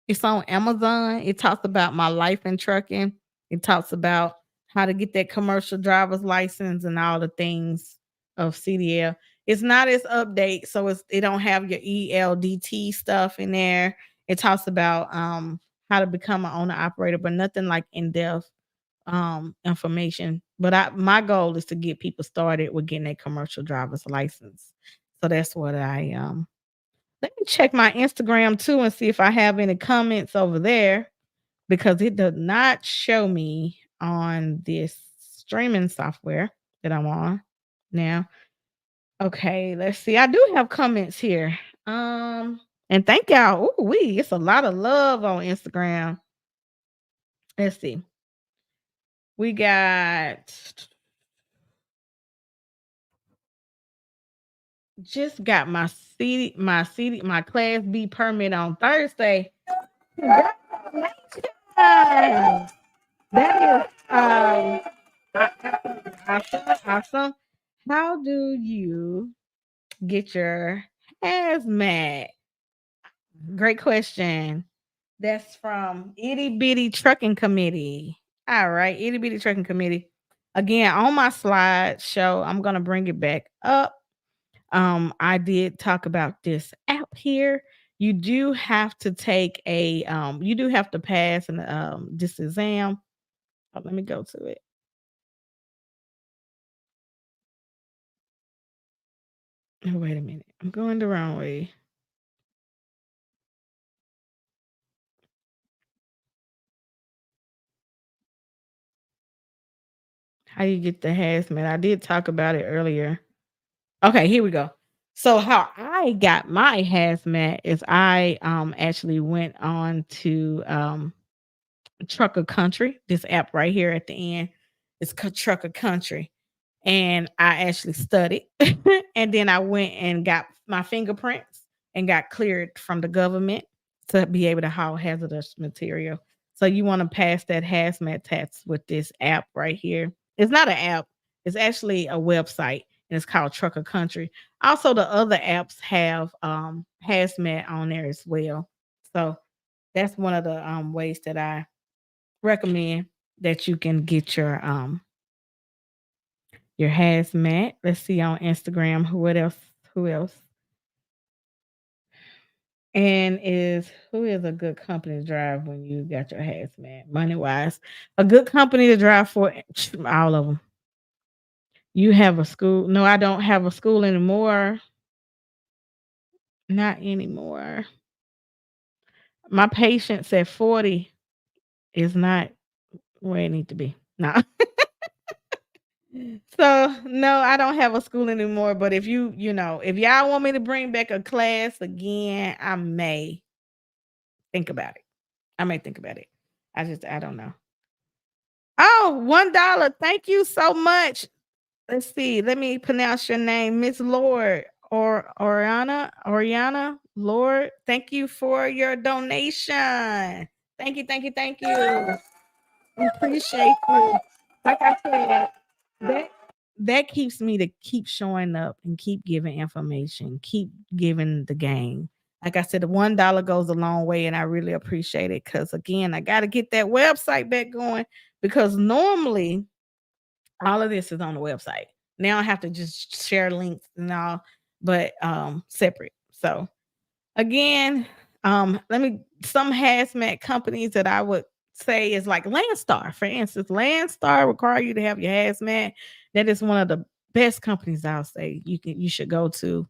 it's on Amazon. It talks about my life in trucking. It talks about how to get that commercial driver's license and all the things of CDL. It's not as update, so it don't have your ELDT stuff in there. It talks about how to become an owner operator, but nothing like in depth information. But my goal is to get people started with getting a commercial driver's license. So that's what I let me check my Instagram too and see if I have any comments over there because it does not show me on this streaming software that I'm on now. Okay, let's see. I do have comments here. And thank y'all. Ooh, it's a lot of love on Instagram. Let's see. We got just got my class B permit on Thursday. Congratulations. That is awesome. How do you get your hazmat? Great question. That's from Itty Bitty Trucking Committee. All right, Itty Bitty Trucking Committee. Again, on my slideshow, I'm gonna bring it back up. I did talk about this app here. You do have to take you do have to pass this exam. Oh, let me go to it. Oh, wait a minute. I'm going the wrong way. How you get the hazmat? I did talk about it earlier. Okay, here we go. So how I got my hazmat is I actually went on to Trucker Country, this app right here at the end. It's Trucker Country. And I actually studied. And then I went and got my fingerprints and got cleared from the government to be able to haul hazardous material. So you want to pass that hazmat test with this app right here. It's not an app, it's actually a website and it's called Trucker Country. Also, the other apps have hazmat on there as well. So that's one of the ways that I recommend that you can get your hazmat. Let's see on Instagram what else. Who else? And who is a good company to drive when you got your hazmat? Money wise, a good company to drive for all of them. You have a school? No, I don't have a school anymore. Not anymore. My patience at 40 is not where it need to be. No. So no, I don't have a school anymore. But if if y'all want me to bring back a class again, I may think about it. I may think about it. I don't know. Oh, $1. Thank you so much. Let's see. Let me pronounce your name, Miss Lord or Oriana Lord. Thank you for your donation. Thank you, thank you, thank you. Appreciate you. Like I said, that that keeps me to keep showing up and keep giving information, keep giving the game. Like I said, the $1 goes a long way, and I really appreciate it because again, I got to get that website back going because normally all of this is on the website. Now I have to just share links and all, but separate. So again, let me some hazmat companies that I would say is like Landstar. For instance, Landstar require you to have your hazmat. That is one of the best companies I'll say you should go to.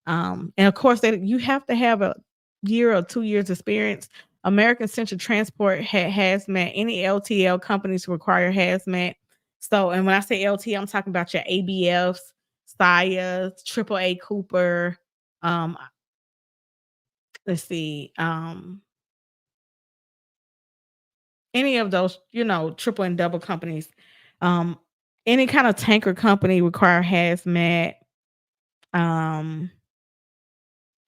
And of course that you have to have a year or 2 years experience. American Central Transport hazmat. Any LTL companies require hazmat. So, and when I say LT, I'm talking about your ABFs, Sayas, AAA Cooper, um, let's see, any of those, triple and double companies. Um, any kind of tanker company require hazmat. Um,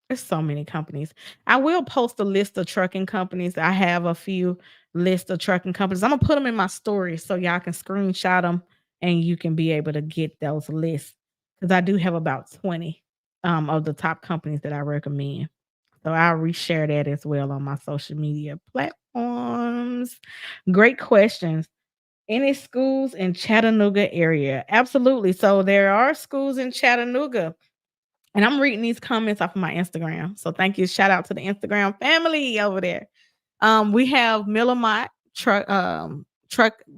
there's so many companies. I will post a list of trucking companies. I have a few list of trucking companies. I'm gonna put them in my stories so y'all can screenshot them and you can be able to get those lists because I do have about 20 of the top companies that I recommend. So I'll reshare that as well on my social media platforms. Great questions. Any schools in Chattanooga area? Absolutely. So there are schools in Chattanooga. And I'm reading these comments off of my Instagram. So thank you. Shout out to the Instagram family over there. We have Millamont Truck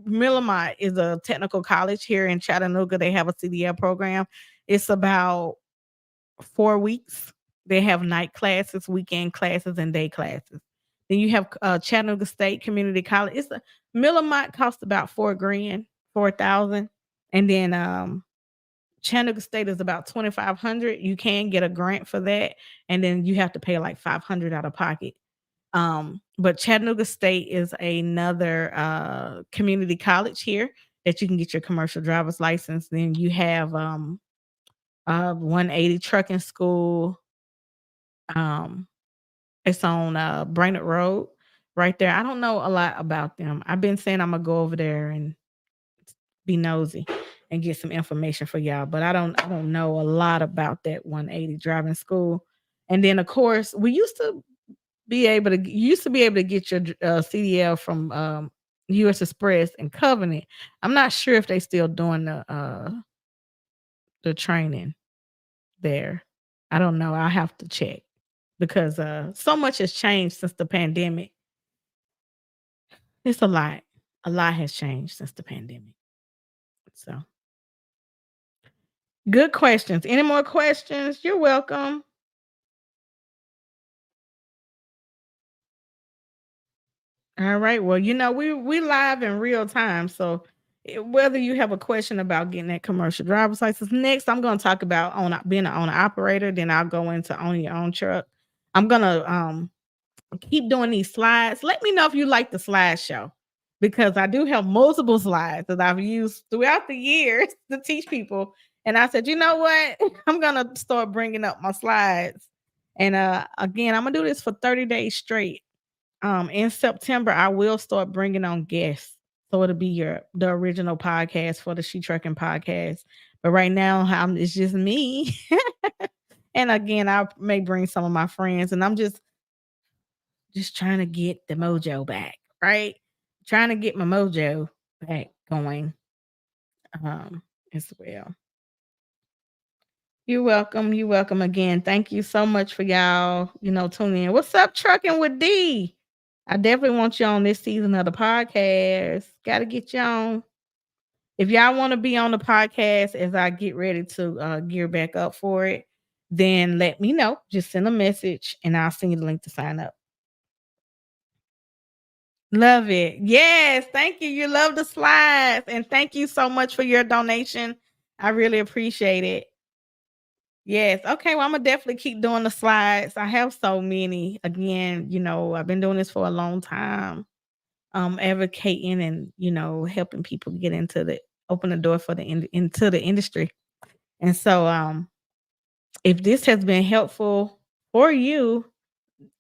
Millamont is a technical college here in Chattanooga. They have a CDL program. It's about 4 weeks. They have night classes, weekend classes, and day classes. Then you have Chattanooga State Community College. It's a Millamont costs about 4 grand, 4,000, and then Chattanooga State is about 2,500. You can get a grant for that, and then you have to pay like 500 out of pocket. But Chattanooga State is another community college here that you can get your commercial driver's license. Then you have 180 Trucking School. Um, it's on Brainerd Road right there. I don't know a lot about them. I've been saying I'm gonna go over there and be nosy and get some information for y'all, but I don't know a lot about that 180 driving school. And then of course, we used to be able to get your CDL from US Express and Covenant. I'm not sure if they still doing the training there. I don't know. I'll have to check because so much has changed since the pandemic. It's a lot. A lot has changed since the pandemic. So, good questions. Any more questions? You're welcome. All right. Well, we live in real time, so whether you have a question about getting that commercial driver's license, next I'm going to talk about being an owner operator. Then I'll go into owning your own truck. I'm gonna keep doing these slides. Let me know if you like the slideshow because I do have multiple slides that I've used throughout the years to teach people. And I said, you know what? I'm gonna start bringing up my slides. And again, I'm gonna do this for 30 days straight. In September, I will start bringing on guests. So it'll be the original podcast for the She Trucking podcast. But right now, it's just me. And again, I may bring some of my friends, and I'm just trying to get the mojo back, right? Trying to get my mojo back going as well. You're welcome. You're welcome again. Thank you so much for y'all, tuning in. What's up, Trucking with D? I definitely want you on this season of the podcast. Got to get you on. If y'all want to be on the podcast as I get ready to gear back up for it, then let me know. Just send a message and I'll send you the link to sign up. Love it. Yes. Thank you. You love the slides. And thank you so much for your donation. I really appreciate it. Yes. Okay. Well, I'm gonna definitely keep doing the slides. I have so many. Again, I've been doing this for a long time. Advocating and helping people get open the door for into the industry. And so, if this has been helpful for you,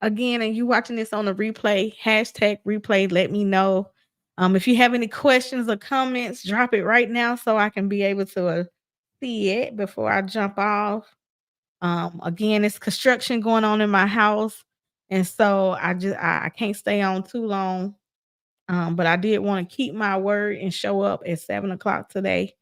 again, and you watching this on the replay, hashtag replay, let me know. If you have any questions or comments, drop it right now so I can be able to see it before I jump off. Again, it's construction going on in my house, and so I can't stay on too long. But I did want to keep my word and show up at 7 o'clock today,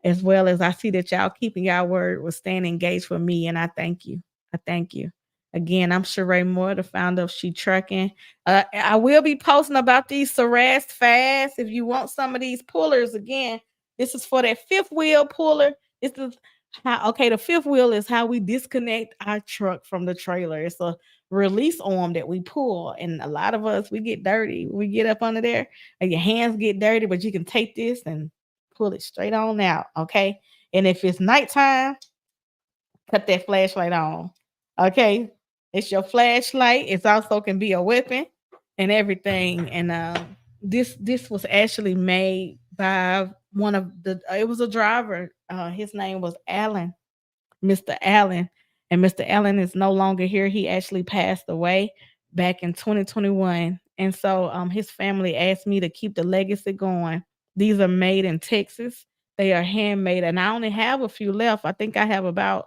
as well as I see that y'all keeping y'all word with staying engaged with me, and I thank you. I thank you. Again, I'm Sheree Moore, the founder of She Trucking. I will be posting about these Sarast Fast. If you want some of these pullers, again, this is for that fifth wheel puller. This is the fifth wheel is how we disconnect our truck from the trailer. It's a release arm that we pull, and a lot of us, we get dirty. We get up under there, and your hands get dirty, but you can take this and pull it straight on out, okay? And if it's nighttime, cut that flashlight on, okay? It's your flashlight. It's also can be a weapon and everything. And this was actually made by one of the it was a driver. His name was Allen, Mr. Allen, and Mr. Allen is no longer here. He actually passed away back in 2021. And so his family asked me to keep the legacy going. These are made in Texas. They are handmade, and I only have a few left. I think I have about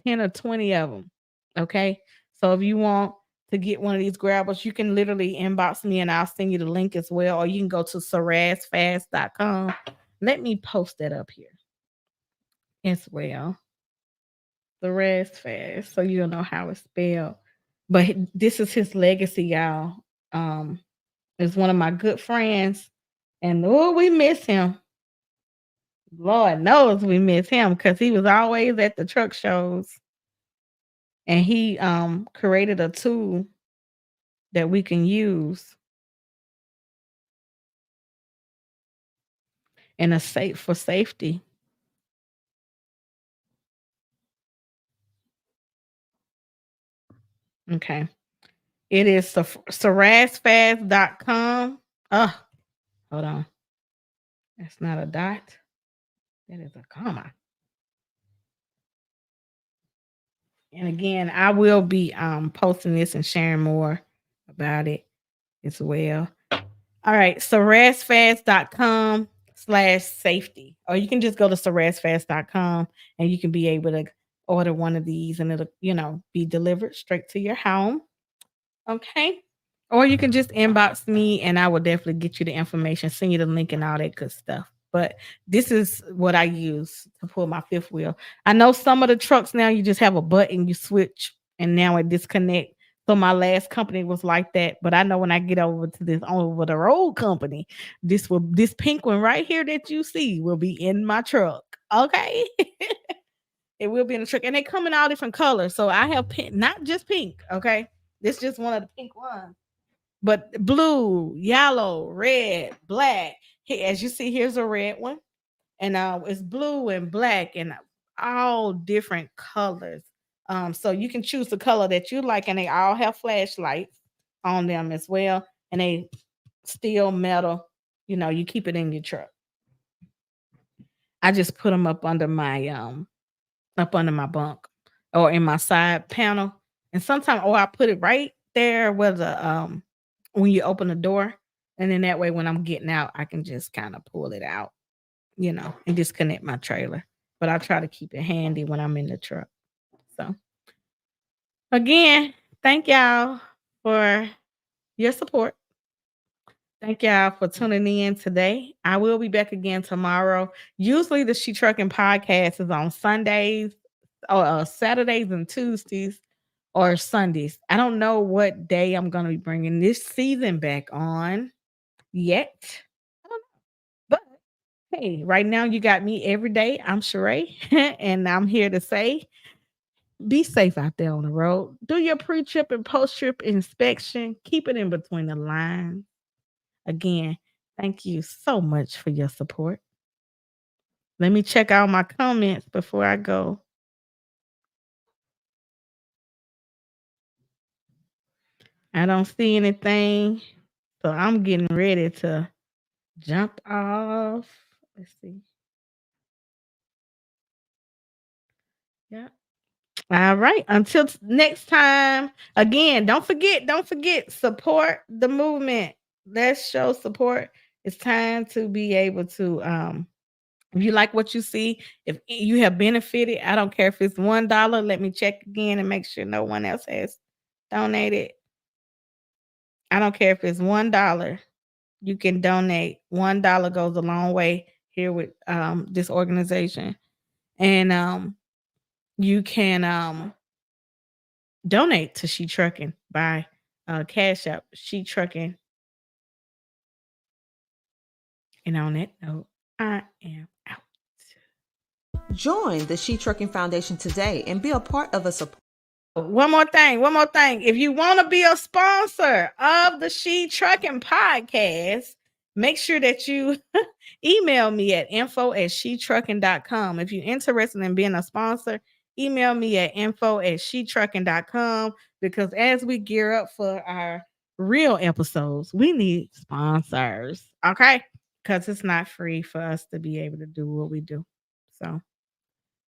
10 or 20 of them. Okay. So if you want to get one of these grabbers, you can literally inbox me and I'll send you the link as well. Or you can go to sarazfast.com. Let me post that up here as well. The rest fast, so you'll know how it's spelled. But this is his legacy, y'all. Is one of my good friends, and oh, we miss him. Lord knows we miss him because he was always at the truck shows, and he created a tool that we can use in a safe for safety. Okay, it is sarazfast.com. Oh, hold on, that's not a dot. That is a comma. And again, I will be posting this and sharing more about it as well. All right, sarazfast.com/safety. Or you can just go to sarazfast.com and you can be able to order one of these and it'll, be delivered straight to your home. Okay. Or you can just inbox me and I will definitely get you the information, send you the link and all that good stuff. But this is what I use to pull my fifth wheel. I know some of the trucks now you just have a button, you switch, and now it disconnect. So my last company was like that. But I know when I get over to this over the road company, this pink one right here that you see will be in my truck. Okay. It will be in the truck. And they come in all different colors. So I have pink, not just pink. Okay. This is just one of the pink ones. But blue, yellow, red, black. Hey, as you see, here's a red one. And it's blue and black and all different colors. So you can choose the color that you like, and they all have flashlights on them as well. And they steel metal, you keep it in your truck. I just put them up under my bunk or in my side panel. And sometimes, I put it right there where when you open the door. And then that way, when I'm getting out, I can just kind of pull it out, and disconnect my trailer. But I try to keep it handy when I'm in the truck. So again, thank y'all for your support. Thank y'all for tuning in today. I will be back again tomorrow. Usually the She Trucking podcast is on Sundays or Saturdays and Tuesdays or Sundays. I don't know what day I'm going to be bringing this season back on yet. I don't know. But hey, right now you got me every day. I'm Sheree, and I'm here to say be safe out there on the road. Do your pre-trip and post-trip inspection. Keep it in between the lines. Again, thank you so much for your support. Let me check out my comments before I go. I don't see anything, so I'm getting ready to jump off. Let's see. Yeah. All right. Until next time. Again, don't forget, support the movement. Let's show support. It's time to be able to if you like what you see, if you have benefited, I don't care if it's $1. Let me check again and make sure no one else has donated. I don't care if it's $1. You can donate. $1 goes a long way here with this organization. And you can donate to She Trucking by Cash App, She Trucking. And on that note, I am out. Join the She Trucking Foundation today and be a part of a support. One more thing. If you want to be a sponsor of the She Trucking podcast, make sure that you email me at info@shetrucking.com. If you're interested in being a sponsor, email me at info@shetrucking.com, because as we gear up for our real episodes, we need sponsors. Okay. because it's not free for us to be able to do what we do. So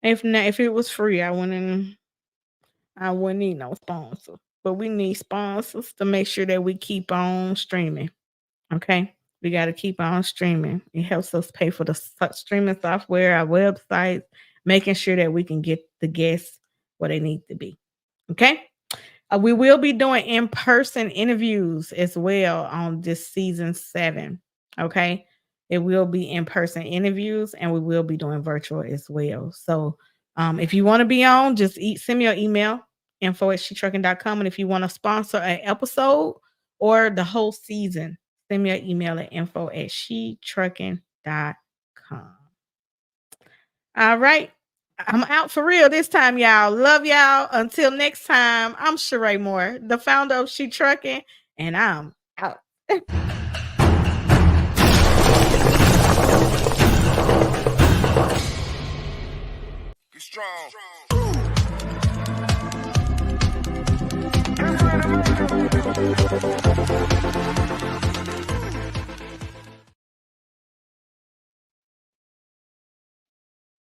if it was free, I wouldn't need no sponsor. But we need sponsors to make sure that we keep on streaming. Okay. We got to keep on streaming. It helps us pay for the streaming software, our websites, making sure that we can get the guests where they need to be. Okay. We will be doing in-person interviews as well on this season 7. Okay. It will be in-person interviews and we will be doing virtual as well. So if you want to be on, just send me your email, info@shetrucking.com. And if you want to sponsor an episode or the whole season, send me an email at info@shetrucking.com. All right. I'm out for real this time, y'all. Love y'all. Until next time, I'm Sheree Moore, the founder of She Trucking, and I'm out. Be strong. Be strong.